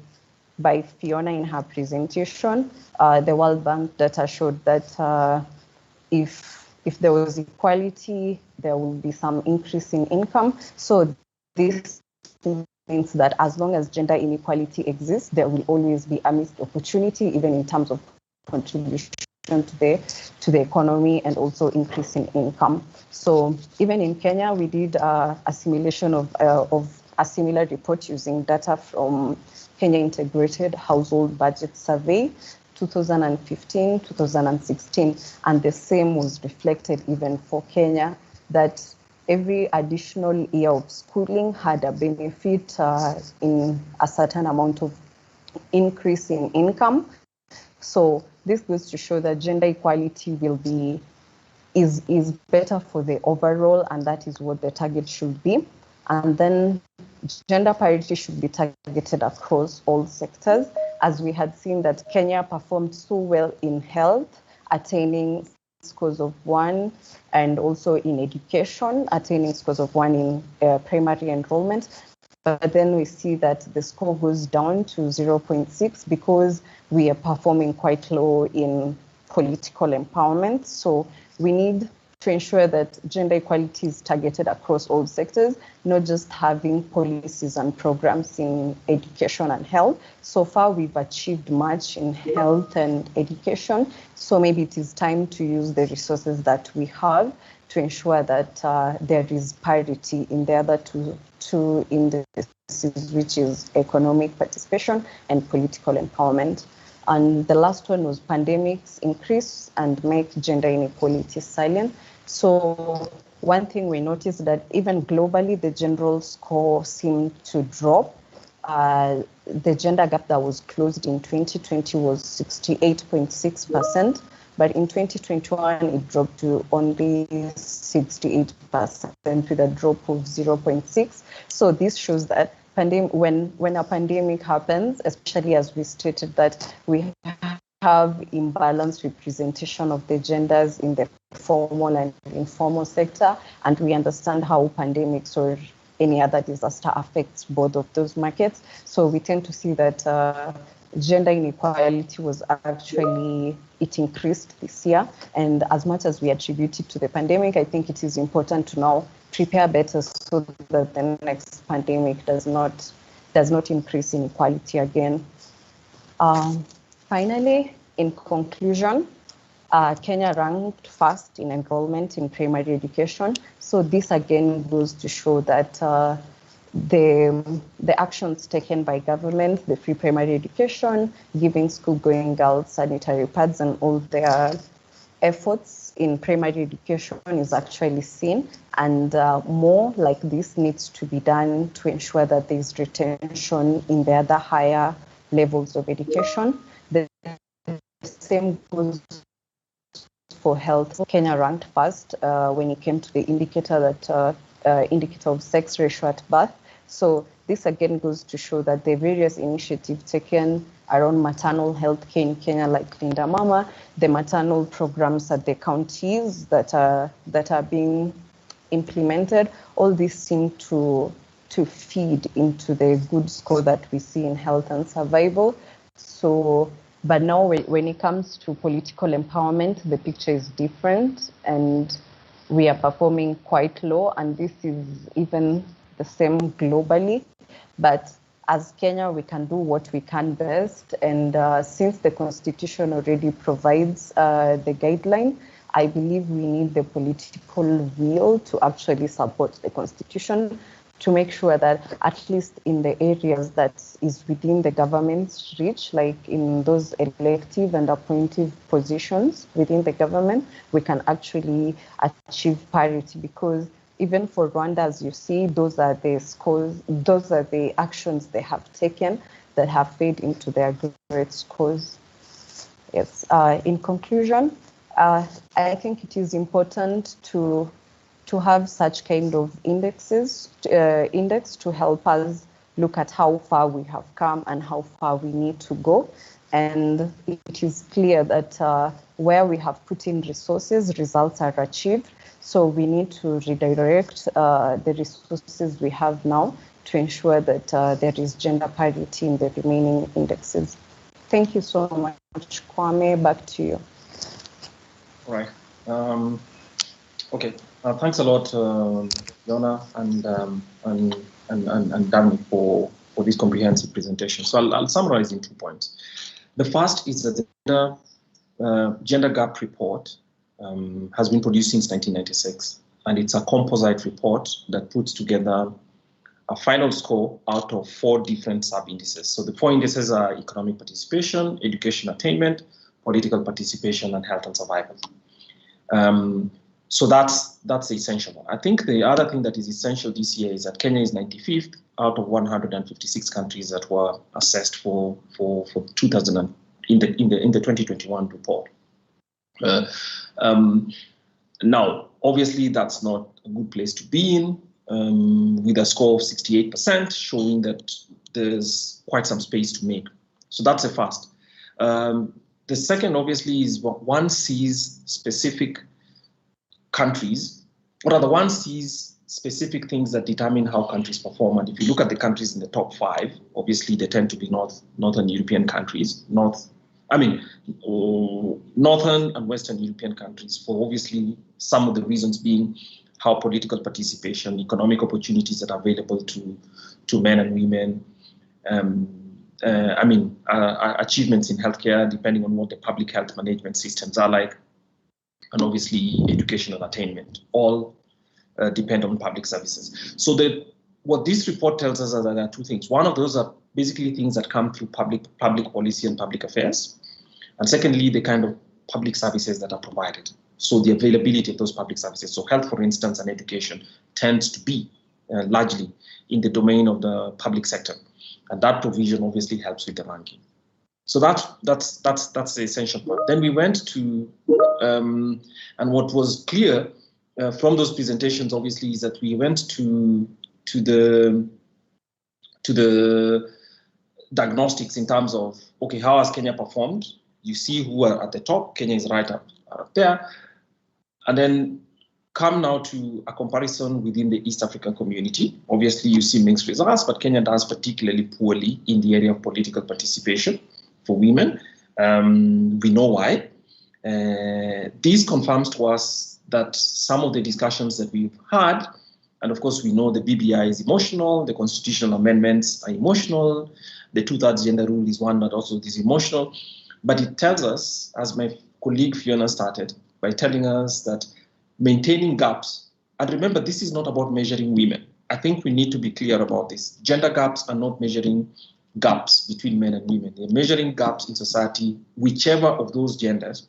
Fiona in her presentation, the World Bank data showed that if there was equality, there will be some increase in income. So this means that as long as gender inequality exists, there will always be a missed opportunity, even in terms of contribution to the economy and also increase in income. So even in Kenya, we did a simulation of a similar report using data from Kenya Integrated Household Budget Survey 2015, 2016, and the same was reflected even for Kenya, that every additional year of schooling had a benefit in a certain amount of increase in income. So this goes to show that gender equality is better for the overall, and that is what the target should be. And then gender parity should be targeted across all sectors, as we had seen that Kenya performed so well in health, attaining scores of 1, and also in education, attaining scores of 1 in primary enrollment. But then we see that the score goes down to 0.6 because we are performing quite low in political empowerment. So we need to ensure that gender equality is targeted across all sectors, not just having policies and programs in education and health. So far, we've achieved much in health and education. So maybe it is time to use the resources that we have to ensure that there is parity in the other two indices, which is economic participation and political empowerment. And the last one was pandemics increase and make gender inequality silent. So one thing we noticed that even globally, the general score seemed to drop. The gender gap that was closed in 2020 was 68.6%, but in 2021, it dropped to only 68% with a drop of 0.6. So this shows that when a pandemic happens, especially as we stated that we have imbalanced representation of the genders in the formal and informal sector, and we understand how pandemics or any other disaster affects both of those markets. So we tend to see that gender inequality was actually, it increased this year. And as much as we attribute it to the pandemic, I think it is important to now prepare better so that the next pandemic does not increase inequality again. Finally, in conclusion, Kenya ranked first in enrollment in primary education. So this again goes to show that the actions taken by government, the free primary education, giving school-going girls sanitary pads, and all their efforts in primary education is actually seen, and more like this needs to be done to ensure that there is retention in the other higher levels of education. The same goes for health. Kenya ranked first when it came to the indicator of sex ratio at birth. So this again goes to show that the various initiatives taken around maternal health care in Kenya, like Linda Mama, the maternal programs at the counties that are being implemented, all these seem to feed into the good score that we see in health and survival. So, but now when it comes to political empowerment, the picture is different, and we are performing quite low, and this is even the same globally. But as Kenya, we can do what we can best, and since the Constitution already provides the guideline, I believe we need the political will to actually support the Constitution to make sure that at least in the areas that is within the government's reach, like in those elective and appointive positions within the government, we can actually achieve parity. Because even for Rwanda, as you see, those are the scores, those are the actions they have taken that have fed into their great scores. Yes. In conclusion, I think it is important to have such kind of index to help us look at how far we have come and how far we need to go. And it is clear that where we have put in resources, results are achieved. So we need to redirect the resources we have now to ensure that there is gender parity in the remaining indexes. Thank you so much, Kwame. Back to you. All right. Okay. Thanks a lot, Yona and Danny for this comprehensive presentation. So I'll summarize in 2 points. The first is that the gender gap report has been produced since 1996, and it's a composite report that puts together a final score out of 4 different sub-indices. So the 4 indices are economic participation, education attainment, political participation, and health and survival. So that's the essential one. I think the other thing that is essential this year is that Kenya is 95th out of 156 countries that were assessed for 2000 in the 2021 report. Now, obviously, that's not a good place to be in, with a score of 68%, showing that there's quite some space to make. So that's the first. The second, obviously, is what one sees specific countries, or rather one sees specific things that determine how countries perform. And if you look at the countries in the top 5, obviously they tend to be Northern European countries, Northern and Western European countries, for obviously some of the reasons being how political participation, economic opportunities that are available to men and women, achievements in healthcare, depending on what the public health management systems are like, and obviously educational attainment, all depend on public services. So what this report tells us is that there are 2 things. One of those are basically things that come through public policy and public affairs. And secondly, the kind of public services that are provided. So the availability of those public services. So health, for instance, and education tends to be largely in the domain of the public sector. And that provision obviously helps with the ranking. So that's the essential part. Then we went to, and what was clear from those presentations, obviously, is that we went to the diagnostics in terms of, okay, how has Kenya performed? You see who are at the top. Kenya is right up there. And then come now to a comparison within the East African community. Obviously, you see mixed results, but Kenya does particularly poorly in the area of political participation. for women. We know why. This confirms to us that some of the discussions that we've had, and of course we know the BBI is emotional, the constitutional amendments are emotional, the 2/3 gender rule is one that also is emotional, but it tells us, as my colleague Fiona started, by telling us that maintaining gaps, and remember, this is not about measuring women. I think we need to be clear about this. Gender gaps are not measuring gaps between men and women. They're measuring gaps in society, whichever of those genders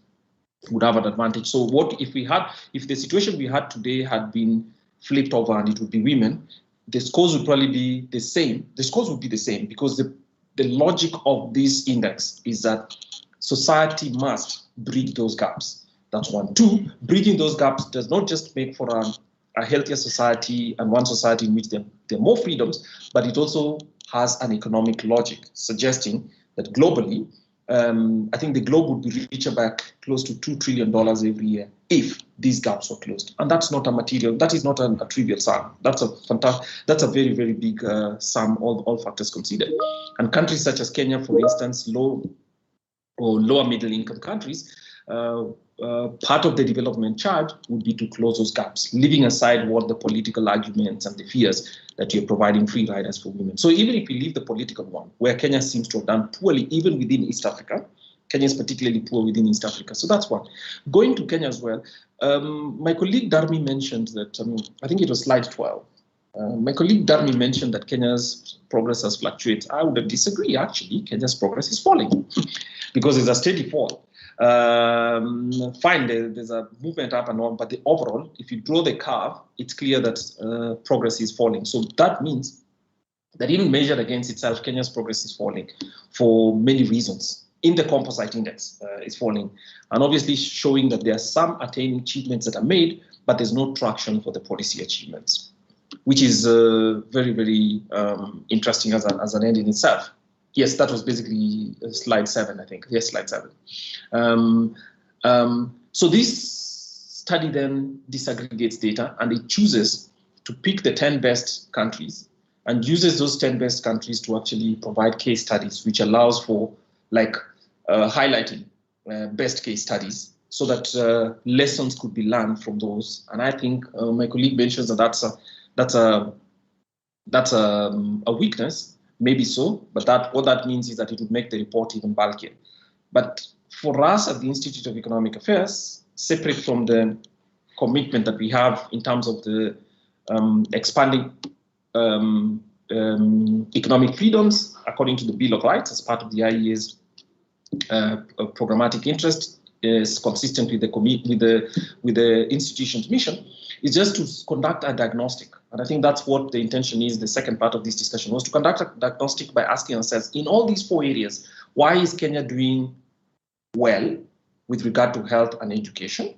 would have an advantage. So what if the situation we had today had been flipped over and it would be women, the scores would probably be the same. The scores would be the same because the logic of this index is that society must bridge those gaps. That's one. Two, bridging those gaps does not just make for a healthier society and one society in which there are more freedoms, but it also has an economic logic, suggesting that globally, I think the globe would be richer by close to $2 trillion every year if these gaps were closed. And that's not that is not a trivial sum. That's a very, very big sum, all factors considered. And countries such as Kenya, for instance, low or lower middle income countries, part of the development charge would be to close those gaps, leaving aside what the political arguments and the fears that you're providing free riders for women. So even if you leave the political one, where Kenya seems to have done poorly, even within East Africa, Kenya is particularly poor within East Africa. So that's one. Going to Kenya as well, my colleague Darmi mentioned that, I think it was slide 12. My colleague Darmi mentioned that Kenya's progress has fluctuated. I would disagree, actually. Kenya's progress is falling because it's a steady fall. Fine, there's a movement up and on, but the overall, if you draw the curve, it's clear that progress is falling. So that means that even measured against itself, Kenya's progress is falling for many reasons. In the composite index, it's falling, and obviously showing that there are some attaining achievements that are made, but there's no traction for the policy achievements, which is very, very interesting as an end in itself. Yes, that was basically slide 7, I think. Yes, slide 7. So this study then disaggregates data and it chooses to pick the 10 best countries and uses those 10 best countries to actually provide case studies, which allows for highlighting best case studies so that lessons could be learned from those. And I think my colleague mentions that that's a weakness. Maybe so, but what that means is that it would make the report even bulkier. But for us at the Institute of Economic Affairs, separate from the commitment that we have in terms of the expanding economic freedoms according to the Bill of Rights as part of the IEA's programmatic interest, is consistent with the institution's mission, is just to conduct a diagnostic. And I think that's what the intention is, the second part of this discussion, was to conduct a diagnostic by asking ourselves, in all these 4 areas, why is Kenya doing well with regard to health and education?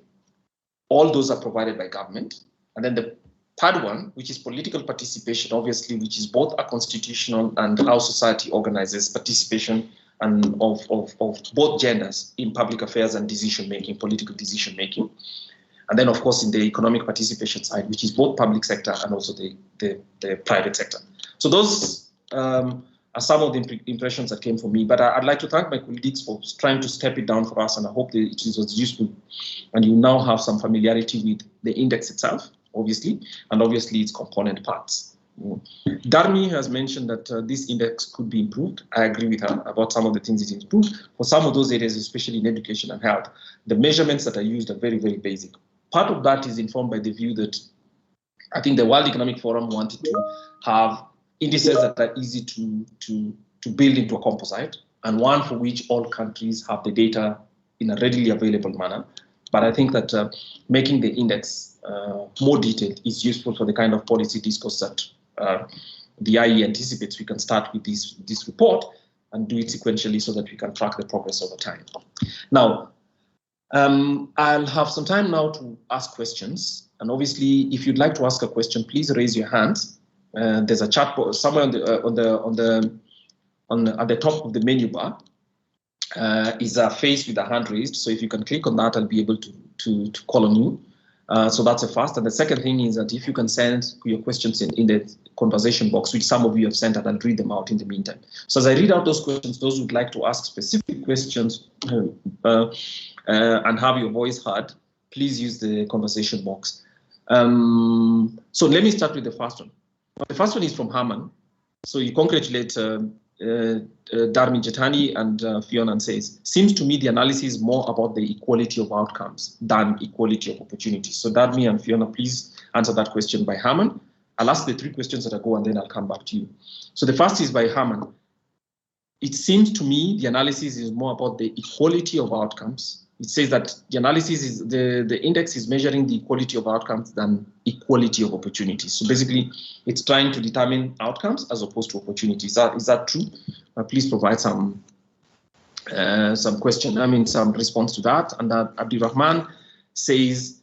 All those are provided by government. And then the third one, which is political participation, obviously, which is both a constitutional and how society organizes participation and of both genders in public affairs and decision-making, political decision-making. And then, of course, in the economic participation side, which is both public sector and also the private sector. So those are some of the impressions that came from me. But I'd like to thank my colleagues for trying to step it down for us, and I hope that it was useful. And you now have some familiarity with the index itself, obviously, and obviously its component parts. Darmi has mentioned that this index could be improved. I agree with her about some of the things it improved. For some of those areas, especially in education and health, the measurements that are used are very, very basic. Part of that is informed by the view that I think the World Economic Forum wanted to have indices that are easy to build into a composite, and one for which all countries have the data in a readily available manner. But I think that making the index more detailed is useful for the kind of policy discourse that the IE anticipates. We can start with this report and do it sequentially so that we can track the progress over time. Now, I'll have some time now to ask questions. And obviously, if you'd like to ask a question, please raise your hands. There's a chat box somewhere at the top of the menu bar. Is a face with a hand raised. So if you can click on that, I'll be able to call on you. So that's a first. And the second thing is that if you can send your questions in the conversation box, which some of you have sent, and I'll read them out in the meantime. So as I read out those questions, those who would like to ask specific questions and have your voice heard, please use the conversation box. So let me start with the first one. The first one is from Herman. So you congratulate Dharmi Jetani and Fiona and says, seems to me the analysis is more about the equality of outcomes than equality of opportunities. So Dharmi and Fiona, please answer that question by Herman. I'll ask the three questions that I go and then I'll come back to you. So the first is by Herman. It seems to me the analysis is more about the equality of outcomes. It says that the analysis is the index is measuring the equality of outcomes than equality of opportunities. So basically, it's trying to determine outcomes as opposed to opportunities. Is that true? Please provide some question. Some response to that. And Abdirahman says,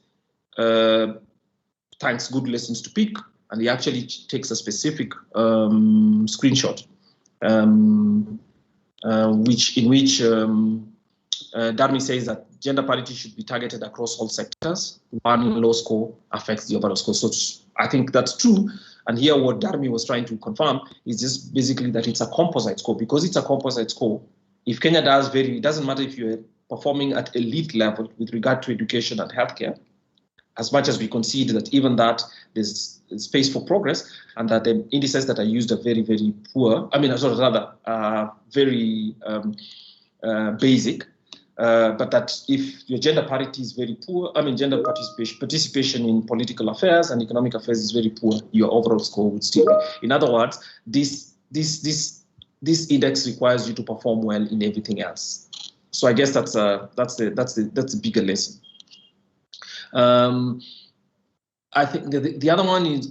thanks, good lessons to pick. And he actually takes a specific screenshot, in which Dharmi says that gender parity should be targeted across all sectors. One low score affects the overall score. So I think that's true. And here what Dharmi was trying to confirm is just basically that it's a composite score. Because it's a composite score, if Kenya does vary, it doesn't matter if you're performing at elite level with regard to education and healthcare, as much as we concede that even that there's space for progress and that the indices that are used are very, very poor, very basic. But that if your gender parity is very poor, gender participation in political affairs and economic affairs is very poor, your overall score would still be. In other words, this index requires you to perform well in everything else. So I guess that's the bigger lesson. I think the other one is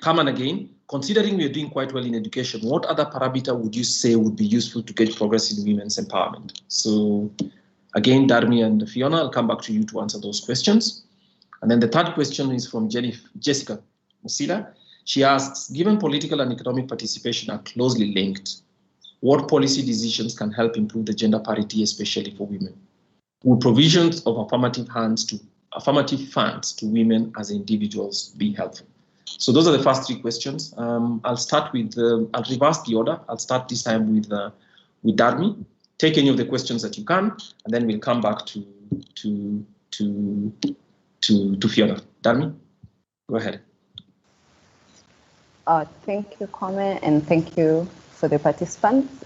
Kaman again. Considering we are doing quite well in education, what other parameter would you say would be useful to get progress in women's empowerment? So again, Dharmi and Fiona, I'll come back to you to answer those questions. And then the third question is from Jessica Musila. She asks, given political and economic participation are closely linked, what policy decisions can help improve the gender parity, especially for women? Will provisions of affirmative funds to women as individuals be helpful? So those are the first three questions. I'll start with, I'll reverse the order. I'll start this time with Dharmi. Take any of the questions that you can, and then we'll come back to Fiona. Dharmi, go ahead. Thank you, Kwame, and thank you for the participants,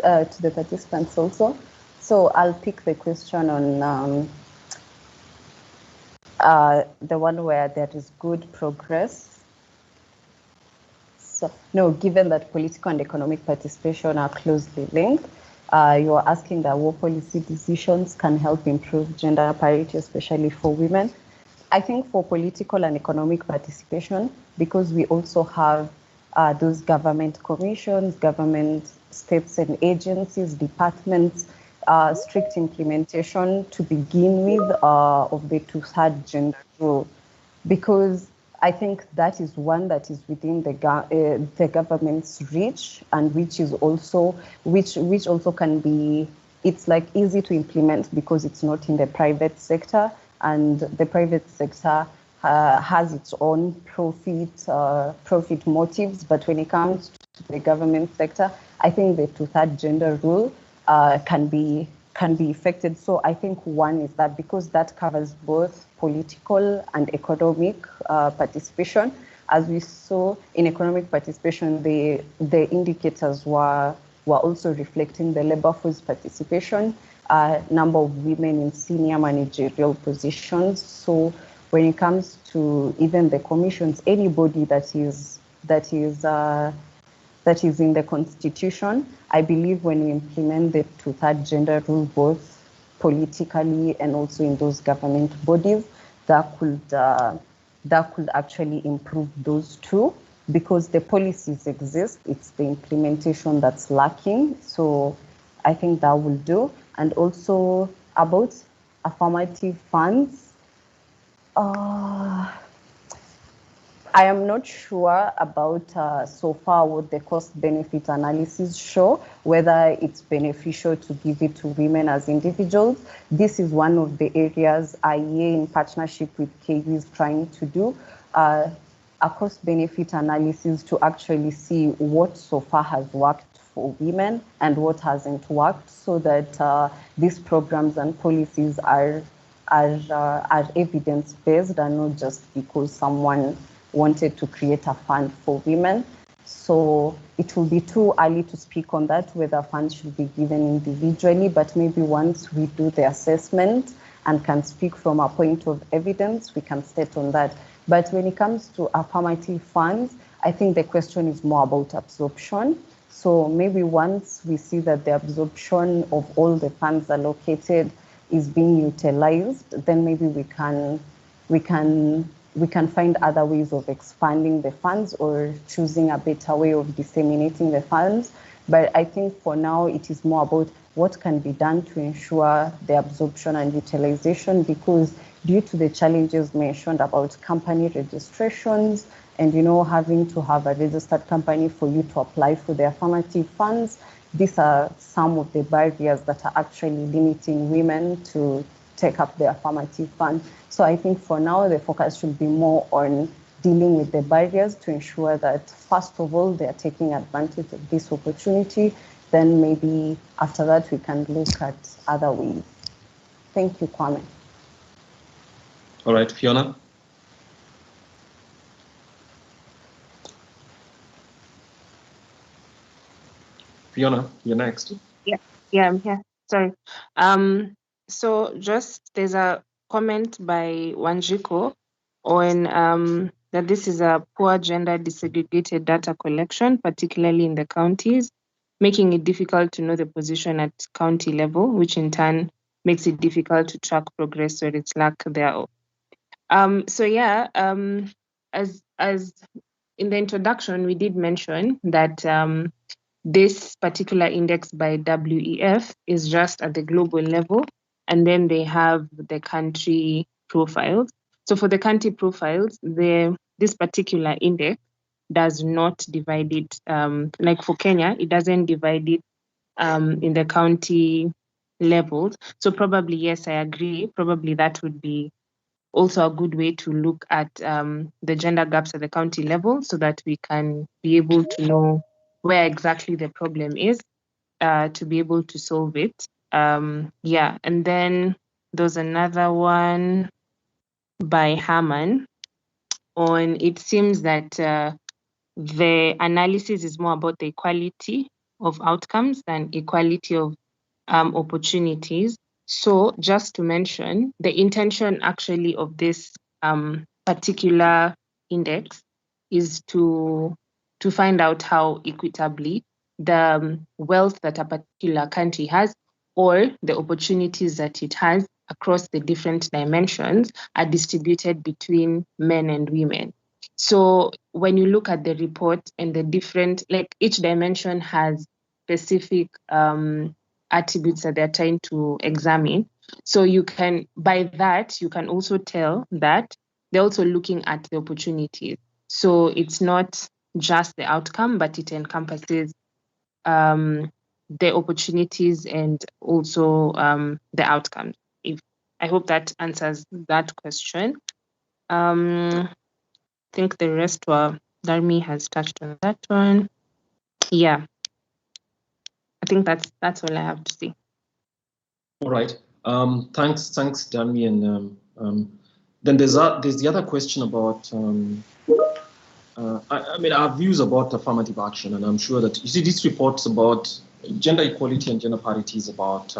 also. So I'll pick the question on the one where there is good progress. So, no, given that political and economic participation are closely linked, you are asking that what policy decisions can help improve gender parity, especially for women. I think for political and economic participation, because we also have those government commissions, government steps and agencies, departments, strict implementation to begin with of the two-third gender rule, because I think that is one that is within the government's reach, and which also can be, it's like easy to implement because it's not in the private sector, and the private sector has its own profit motives. But when it comes to the government sector, I think the two-third gender rule can be effected. So I think one is that, because that covers both political and economic participation. As we saw in economic participation, the indicators were also reflecting the labor force participation, number of women in senior managerial positions. So when it comes to even the commissions, anybody that is in the constitution, I believe when we implement the two-third gender rule, both politically and also in those government bodies, that could actually improve those two, because the policies exist, it's the implementation that's lacking. So I think that will do. And also about affirmative funds, I am not sure about so far what the cost-benefit analysis show, whether it's beneficial to give it to women as individuals. This is one of the areas IEA in partnership with KU is trying to do, a cost-benefit analysis to actually see what so far has worked for women and what hasn't worked, so that these programs and policies are evidence-based and not just because someone wanted to create a fund for women. So it will be too early to speak on that, whether funds should be given individually, but maybe once we do the assessment and can speak from a point of evidence, we can state on that. But when it comes to affirmative funds, I think the question is more about absorption. So maybe once we see that the absorption of all the funds allocated is being utilized, then maybe we can find other ways of expanding the funds or choosing a better way of disseminating the funds. But I think for now, it is more about what can be done to ensure the absorption and utilization, because due to the challenges mentioned about company registrations and, having to have a registered company for you to apply for the affirmative funds, these are some of the barriers that are actually limiting women to take up the affirmative fund. So I think for now, the focus should be more on dealing with the barriers to ensure that, first of all, they are taking advantage of this opportunity. Then maybe after that, we can look at other ways. Thank you, Kwame. All right, Fiona. Fiona, you're next. Yeah, I'm here. Sorry. So just there's a comment by Wanjiko on that this is a poor gender desegregated data collection, particularly in the counties, making it difficult to know the position at county level, which in turn makes it difficult to track progress or its lack thereof. So yeah, as in the introduction, we did mention that this particular index by WEF is just at the global level, and then they have the country profiles. So for the country profiles, this particular index does not divide it, like for Kenya, it doesn't divide it in the county levels. So probably, yes, I agree, probably that would be also a good way to look at the gender gaps at the county level, so that we can be able to know where exactly the problem is, to be able to solve it. Yeah, and then there's another one by Haman on, it seems that the analysis is more about the equality of outcomes than equality of opportunities. So just to mention, the intention actually of this particular index is to find out how equitably the wealth that a particular country has, or the opportunities that it has across the different dimensions, are distributed between men and women. So when you look at the report and the different, like each dimension has specific attributes that they're trying to examine. So you can, by that, you can also tell that they're also looking at the opportunities. So it's not just the outcome, but it encompasses the opportunities and also the outcomes. I hope that answers that question. I think the rest were, Darmi has touched on that one. Yeah, I think that's all I have to say. All right. Thanks, Dami. And then there's the other question about I mean, our views about affirmative action, and I'm sure that you see these reports about gender equality and gender parity is about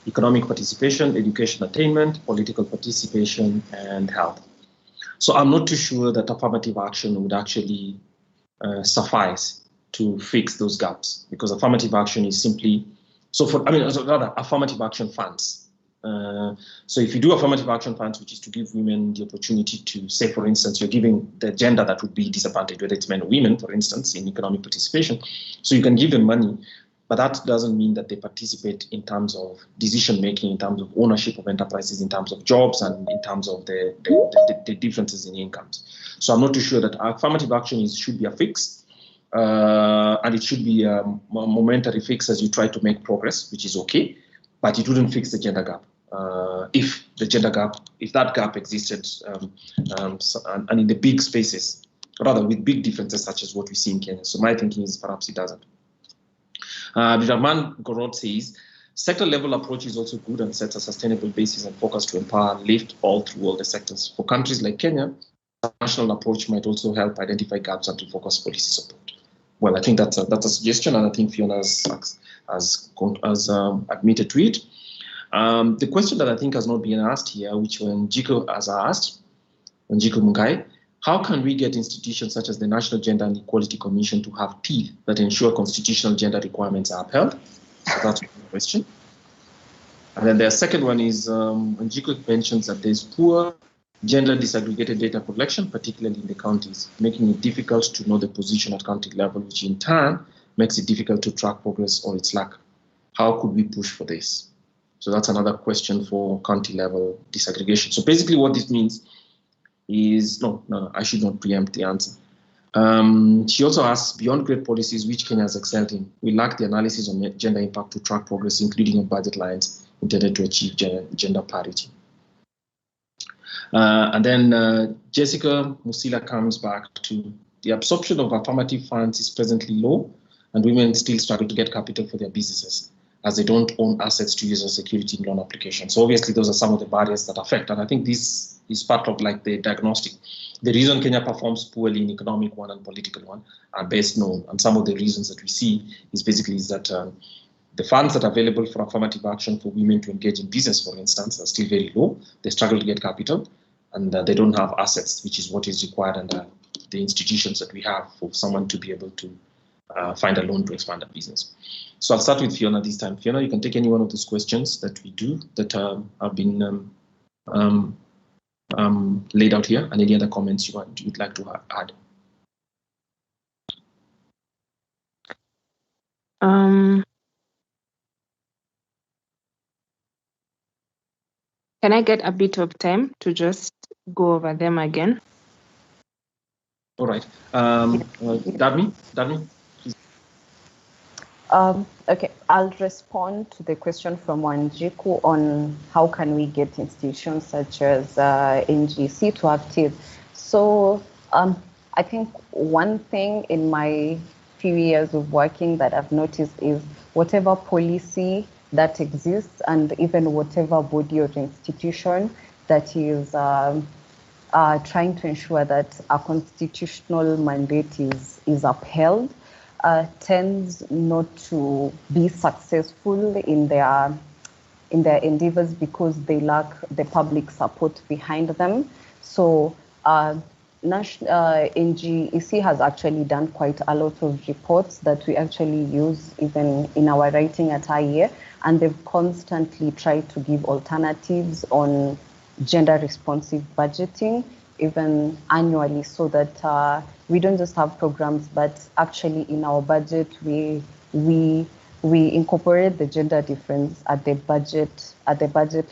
economic participation, education attainment, political participation, and health. So I'm not too sure that affirmative action would actually suffice to fix those gaps, because affirmative action is simply, rather affirmative action funds. So if you do affirmative action funds, which is to give women the opportunity to, say, for instance, you're giving the gender that would be disadvantaged, whether it's men or women, for instance, in economic participation. So you can give them money but that doesn't mean that they participate in terms of decision making, in terms of ownership of enterprises, in terms of jobs, and in terms of the differences in incomes. So I'm not too sure that affirmative action should be a fix, and it should be a momentary fix as you try to make progress, which is okay, but it wouldn't fix the gender gap. If that gap existed, and in the big spaces, rather with big differences such as what we see in Kenya. So my thinking is perhaps it doesn't. Bidarman Gorod says, sector level approach is also good and sets a sustainable basis and focus to empower and lift all through all the sectors. For countries like Kenya, a national approach might also help identify gaps and to focus policy support. Well, I think that's a suggestion, and I think Fiona has admitted to it. The question that I think has not been asked here, which Njiko has asked, Njiko Mungai, how can we get institutions such as the National Gender and Equality Commission to have teeth that ensure constitutional gender requirements are upheld? So that's one question. And then the second one is, Njiko mentions that there's poor gender disaggregated data collection, particularly in the counties, making it difficult to know the position at county level, which in turn makes it difficult to track progress or its lack. How could we push for this? So that's another question for county level disaggregation. So basically what this means is, no, I should not preempt the answer. She also asks, beyond great policies which Kenya has excelled in, we lack the analysis on gender impact to track progress, including on budget lines intended to achieve gender parity. And then Jessica Musila comes back to the absorption of affirmative funds is presently low, and women still struggle to get capital for their businesses, as they don't own assets to use as security in loan applications. So obviously those are some of the barriers that affect, and I think this is part of like the diagnostic. The reason Kenya performs poorly in economic one and political one are best known, and some of the reasons that we see is basically that the funds that are available for affirmative action for women to engage in business, for instance, are still very low. They struggle to get capital, and they don't have assets, which is what is required under the institutions that we have for someone to be able to find a loan to expand a business. So I'll start with Fiona this time. Fiona, you can take any one of those questions that we do that have been laid out here, and any other comments you'd like to add. Can I get a bit of time to just go over them again? All right. Dami, please. Okay, I'll respond to the question from Wanjiku on how can we get institutions such as NGC to have teeth. So I think one thing in my few years of working that I've noticed is whatever policy that exists, and even whatever body or institution that is trying to ensure that a constitutional mandate is upheld, tends not to be successful in their endeavors because they lack the public support behind them. So NGEC has actually done quite a lot of reports that we actually use even in our writing at IEA, and they've constantly tried to give alternatives on gender responsive budgeting, even annually, so that we don't just have programs, but actually in our budget we incorporate the gender difference at the budget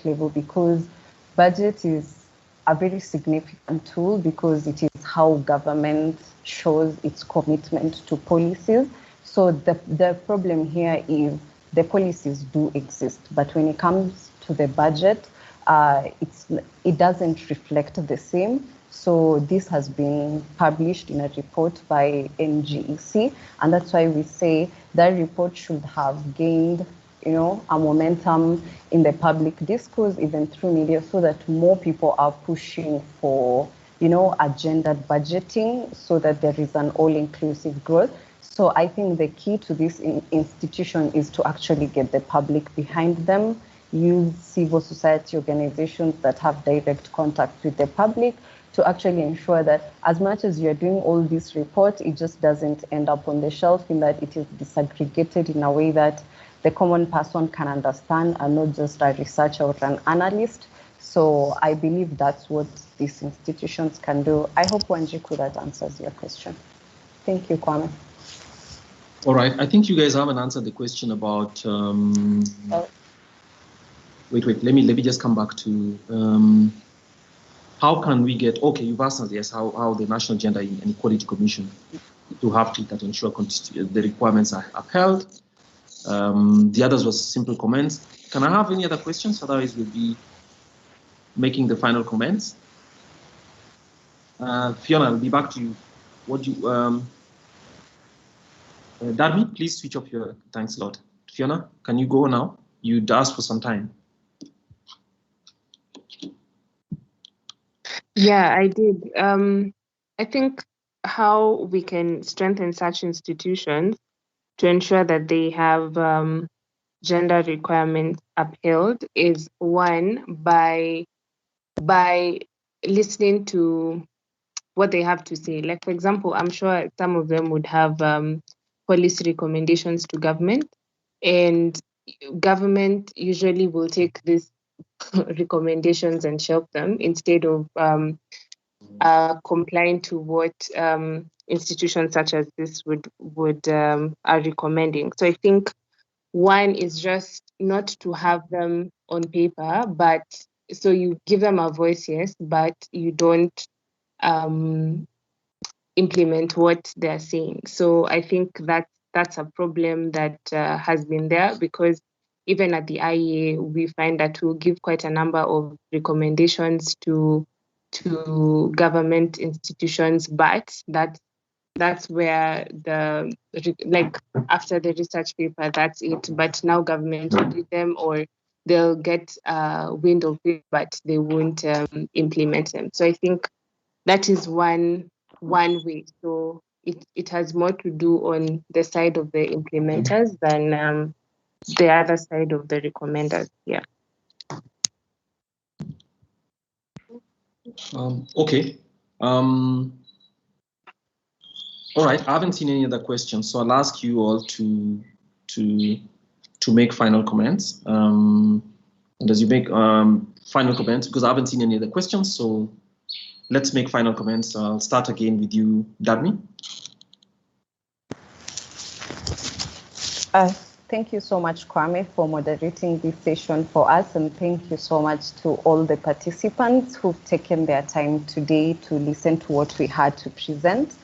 level, because budget is a very significant tool, because it is how government shows its commitment to policies. So the problem here is the policies do exist, but when it comes to the budget, it doesn't reflect the same. So this has been published in a report by NGEC, and that's why we say that report should have gained, a momentum in the public discourse, even through media, so that more people are pushing for, a gendered budgeting, so that there is an all-inclusive growth. So I think the key to this institution is to actually get the public behind them, use civil society organizations that have direct contact with the public to actually ensure that as much as you're doing all these reports, it just doesn't end up on the shelf, in that it is disaggregated in a way that the common person can understand, and not just a researcher or an analyst. So I believe that's what these institutions can do. I hope, Wanjiku, that answers your question. Thank you, Kwame. All right, I think you guys haven't answered the question about. Wait, let me just come back to how can we get? Okay, you've asked us, yes, how the National Gender and Equality Commission to have to that ensure the requirements are upheld. The others was simple comments. Can I have any other questions? Otherwise, we'll be making the final comments. Fiona, I'll be back to you. What you Darby, please switch off your. Thanks a lot. Fiona, can you go now? You'd asked for some time. Yeah, I did. I think how we can strengthen such institutions to ensure that they have gender requirements upheld is one, by listening to what they have to say. Like, for example, I'm sure some of them would have policy recommendations to government, and government usually will take these recommendations and shelf them instead of complying to what institutions such as this would are recommending. So I think one is just not to have them on paper, but so you give them a voice, yes, but you don't implement what they're saying. So I think that's a problem that has been there, because even at the IEA, we find that we'll give quite a number of recommendations to government institutions, but that's where like after the research paper, that's it. But now government will read them, or they'll get wind of it, but they won't implement them. So I think that is one way. So it has more to do on the side of the implementers than the other side of the recommenders. Yeah. Okay. All right. I haven't seen any other questions, so I'll ask you all to make final comments. And as you make final comments, because I haven't seen any other questions, so let's make final comments. I'll start again with you, Dabney. Thank you so much, Kwame, for moderating this session for us, and thank you so much to all the participants who've taken their time today to listen to what we had to present.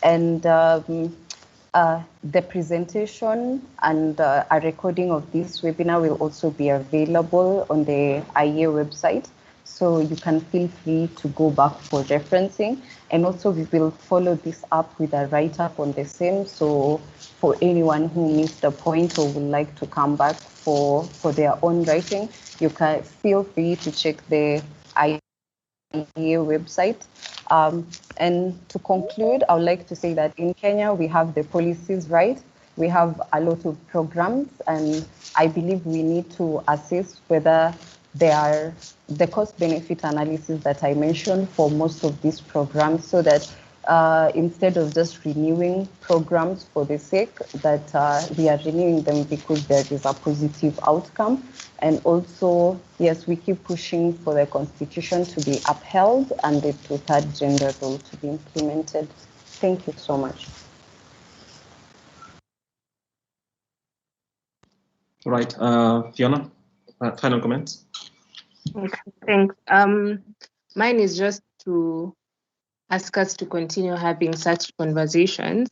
And the presentation and a recording of this webinar will also be available on the IEA website, so you can feel free to go back for referencing. And also we will follow this up with a write-up on the same, so for anyone who missed a point or would like to come back for their own writing, you can feel free to check the IEA website. And to conclude, I would like to say that in Kenya, we have the policies right. We have a lot of programs, and I believe we need to assess whether there are the cost-benefit analysis that I mentioned for most of these programs, so that instead of just renewing programs for the sake, that we are renewing them because there is a positive outcome. And also, yes, we keep pushing for the Constitution to be upheld and the two-third gender role to be implemented. Thank you so much. All right, Fiona, final comments. Okay, thanks. Mine is just to ask us to continue having such conversations,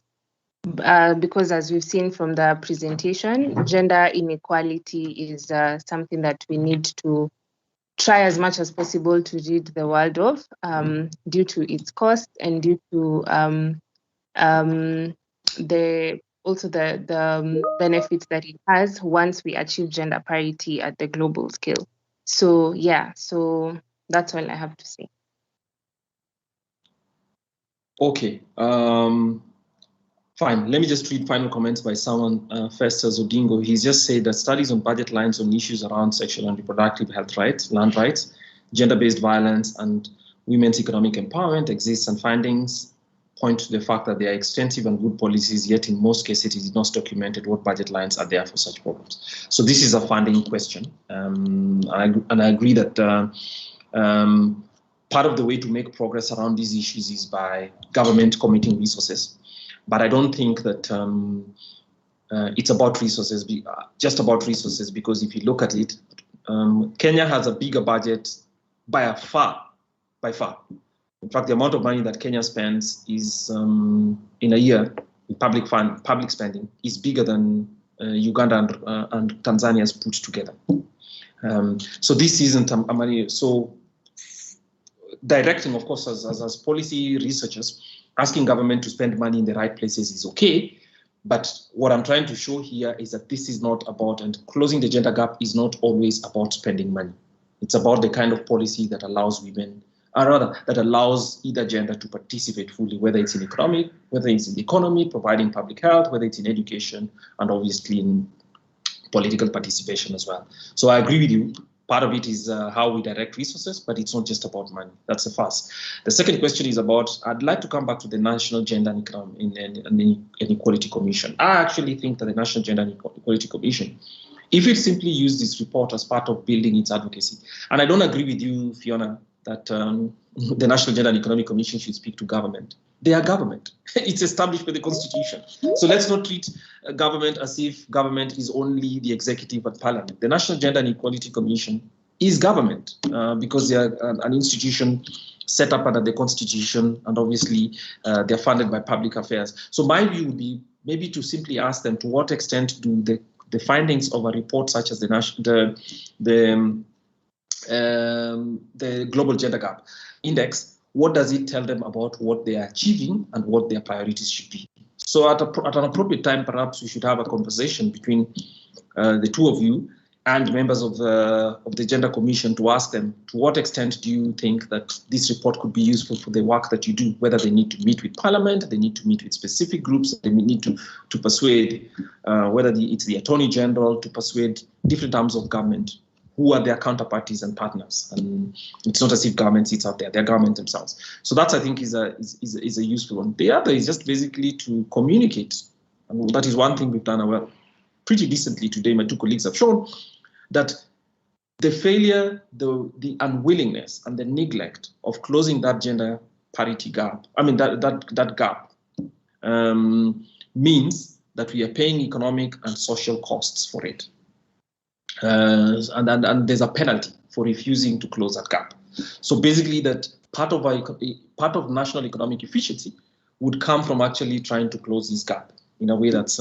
because as we've seen from the presentation, gender inequality is something that we need to try as much as possible to rid the world of, due to its cost and due to the benefits that it has once we achieve gender parity at the global scale. So yeah, so that's all I have to say. Okay, fine. Let me just read final comments by someone, Festus Odingo. He's just said that studies on budget lines on issues around sexual and reproductive health rights, land rights, gender-based violence, and women's economic empowerment exists, and findings point to the fact that there are extensive and good policies, yet in most cases it is not documented what budget lines are there for such programs. So this is a funding question, and I agree that part of the way to make progress around these issues is by government committing resources. But I don't think that it's about resources, just about resources, because if you look at it, Kenya has a bigger budget by far. In fact, the amount of money that Kenya spends is in a year in public spending is bigger than Uganda and Tanzania's put together. So this isn't a money. So directing, of course, as policy researchers, asking government to spend money in the right places is okay. But what I'm trying to show here is that this is not about, and closing the gender gap is not always about spending money. It's about the kind of policy that allows women, or rather, that allows either gender to participate fully, whether it's in economic, whether it's in the economy, providing public health, whether it's in education, and obviously in political participation as well. So I agree with you. Part of it is how we direct resources, but it's not just about money. That's the first. The second question is about, I'd like to come back to the National Gender and Equality Commission. I actually think that the National Gender and Equality Commission, if it simply used this report as part of building its advocacy, and I don't agree with you, Fiona, that the National Gender and Economic Commission should speak to government. They are government. It's established by the Constitution. So let's not treat government as if government is only the executive and parliament. The National Gender and Equality Commission is government because they are an institution set up under the Constitution, and obviously they're funded by public affairs. So my view would be maybe to simply ask them, to what extent do the findings of a report such as the Global Gender Gap Index, what does it tell them about what they are achieving and what their priorities should be? So at an appropriate time, perhaps we should have a conversation between the two of you and members of the Gender Commission to ask them, to what extent do you think that this report could be useful for the work that you do, whether they need to meet with Parliament, they need to meet with specific groups, they need to persuade, whether it's the Attorney General, to persuade different arms of government, who are their counterparties and partners. And it's not as if government sits out there, they're government themselves. So that, I think, is a useful one. The other is just basically to communicate. And that is one thing we've done pretty decently today. My two colleagues have shown that the failure, the unwillingness and the neglect of closing that gender parity gap, that gap, means that we are paying economic and social costs for it. And there's a penalty for refusing to close that gap. So basically, that part of national economic efficiency would come from actually trying to close this gap in a way that's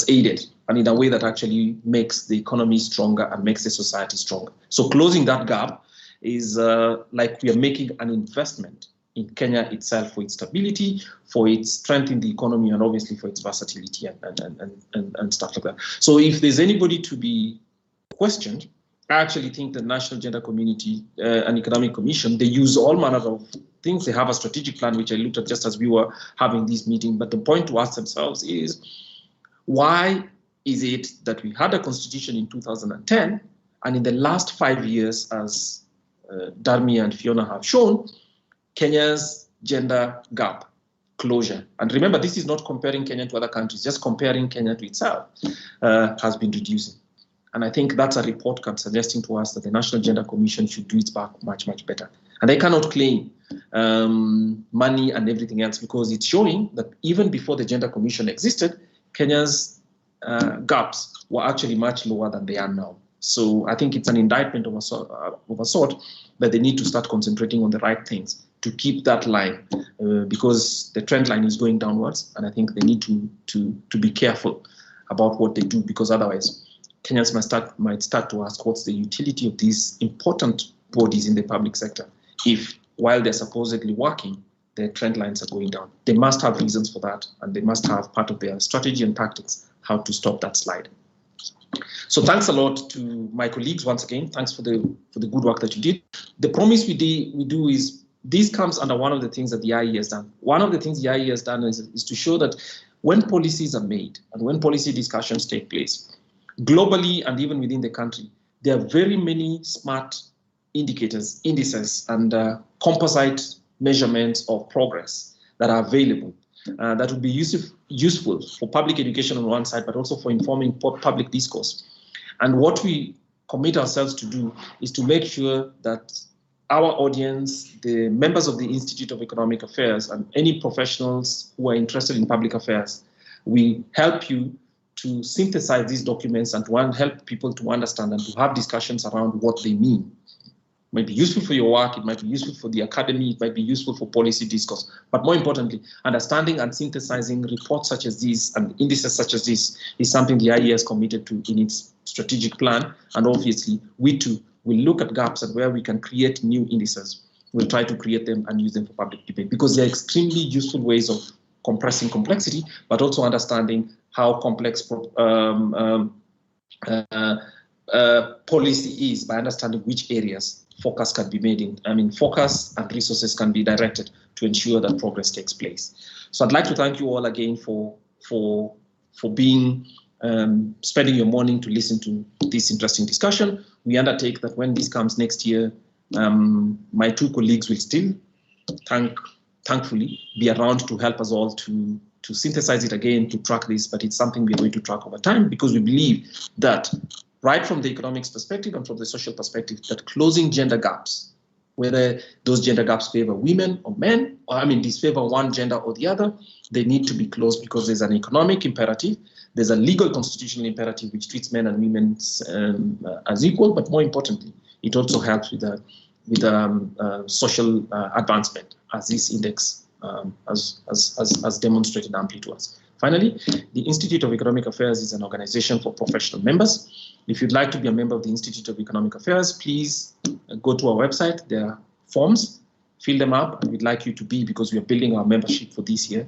aided, and in a way that actually makes the economy stronger and makes the society stronger. So closing that gap is like we are making an investment in Kenya itself for its stability, for its strength in the economy, and obviously for its versatility and stuff like that. So if there's anybody to be questioned, I actually think the National Gender Community and Economic Commission, they use all manner of things. They have a strategic plan, which I looked at just as we were having this meeting. But the point to ask themselves is, why is it that we had a constitution in 2010, and in the last 5 years, as Darmi and Fiona have shown, Kenya's gender gap closure, and remember, this is not comparing Kenya to other countries, just comparing Kenya to itself, has been reducing. And I think that's a report card suggesting to us that the National Gender Commission should do its work much, much better. And they cannot claim money and everything else, because it's showing that even before the Gender Commission existed, Kenya's gaps were actually much lower than they are now. So I think it's an indictment of a sort that they need to start concentrating on the right things to keep that line, because the trend line is going downwards, and I think they need to be careful about what they do, because otherwise Kenyans might start to ask, what's the utility of these important bodies in the public sector if, while they're supposedly working, their trend lines are going down? They must have reasons for that, and they must have part of their strategy and tactics how to stop that slide. So thanks a lot to my colleagues once again. Thanks for the good work that you did. The promise we do is, this comes under one of the things that the IEA has done. One of the things the IEA has done is to show that when policies are made and when policy discussions take place, globally and even within the country, there are very many smart indicators, indices, and composite measurements of progress that are available that would be useful for public education on one side, but also for informing public discourse. And what we commit ourselves to do is to make sure that our audience, the members of the Institute of Economic Affairs, and any professionals who are interested in public affairs will help you to synthesize these documents and to help people to understand and to have discussions around what they mean. It might be useful for your work, it might be useful for the academy, it might be useful for policy discourse. But more importantly, understanding and synthesizing reports such as these and indices such as this is something the IEA is committed to in its strategic plan. And obviously, we too will look at gaps and where we can create new indices. We'll try to create them and use them for public debate because they're extremely useful ways of compressing complexity, but also understanding how complex policy is by understanding which areas focus can be made in. Focus and resources can be directed to ensure that progress takes place. So I'd like to thank you all again for being spending your morning to listen to this interesting discussion. We undertake that when this comes next year, my two colleagues will still, thankfully, be around to help us all to synthesize it again, to track this, but it's something we're going to track over time because we believe that right from the economics perspective and from the social perspective, that closing gender gaps, whether those gender gaps favor women or men, or disfavor one gender or the other, they need to be closed because there's an economic imperative, there's a legal constitutional imperative which treats men and women as equal, but more importantly, it also helps with social advancement, as this index has demonstrated amply to us. Finally, the Institute of Economic Affairs is an organization for professional members. If you'd like to be a member of the Institute of Economic Affairs, please go to our website. There are forms, fill them up, and we'd like you to be, because we are building our membership for this year,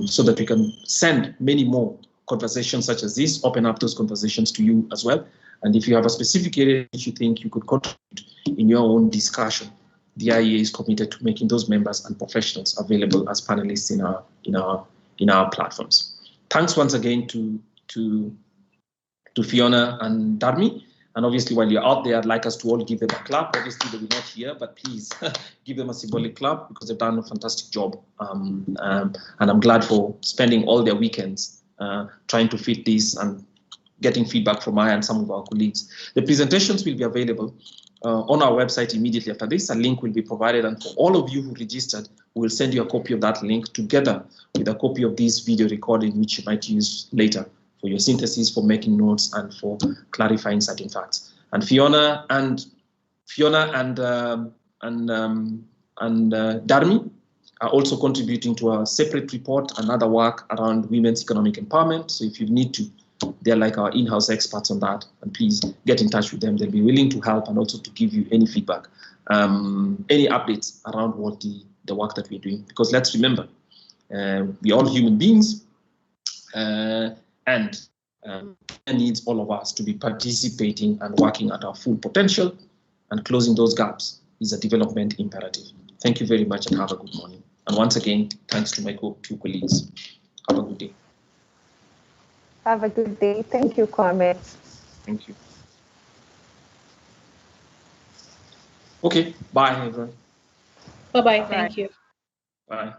so that we can send many more conversations such as this, open up those conversations to you as well. And if you have a specific area that you think you could contribute in your own discussion, the IEA is committed to making those members and professionals available as panelists in our platforms. Thanks once again to Fiona and Dharmi. And obviously, while you're out there, I'd like us to all give them a clap. Obviously, they will not hear, but please give them a symbolic clap because they've done a fantastic job. And I'm glad for spending all their weekends trying to fit this and getting feedback from I and some of our colleagues. The presentations will be available on our website immediately after this. A link will be provided, and for all of you who registered, we will send you a copy of that link together with a copy of this video recording, which you might use later for your synthesis, for making notes, and for clarifying certain facts. And Fiona and Dharmi are also contributing to a separate report and other work around women's economic empowerment. So if you need to, they're like our in-house experts on that, and please get in touch with them. They'll be willing to help and also to give you any feedback, any updates around what the work that we're doing. Because let's remember, we're all human beings, and it needs all of us to be participating and working at our full potential, and closing those gaps is a development imperative. Thank you very much and have a good morning. And once again, thanks to my two colleagues. Have a good day. Have a good day. Thank you, Kwame. Thank you. Okay, bye everyone. Bye-bye. Thank you. Bye.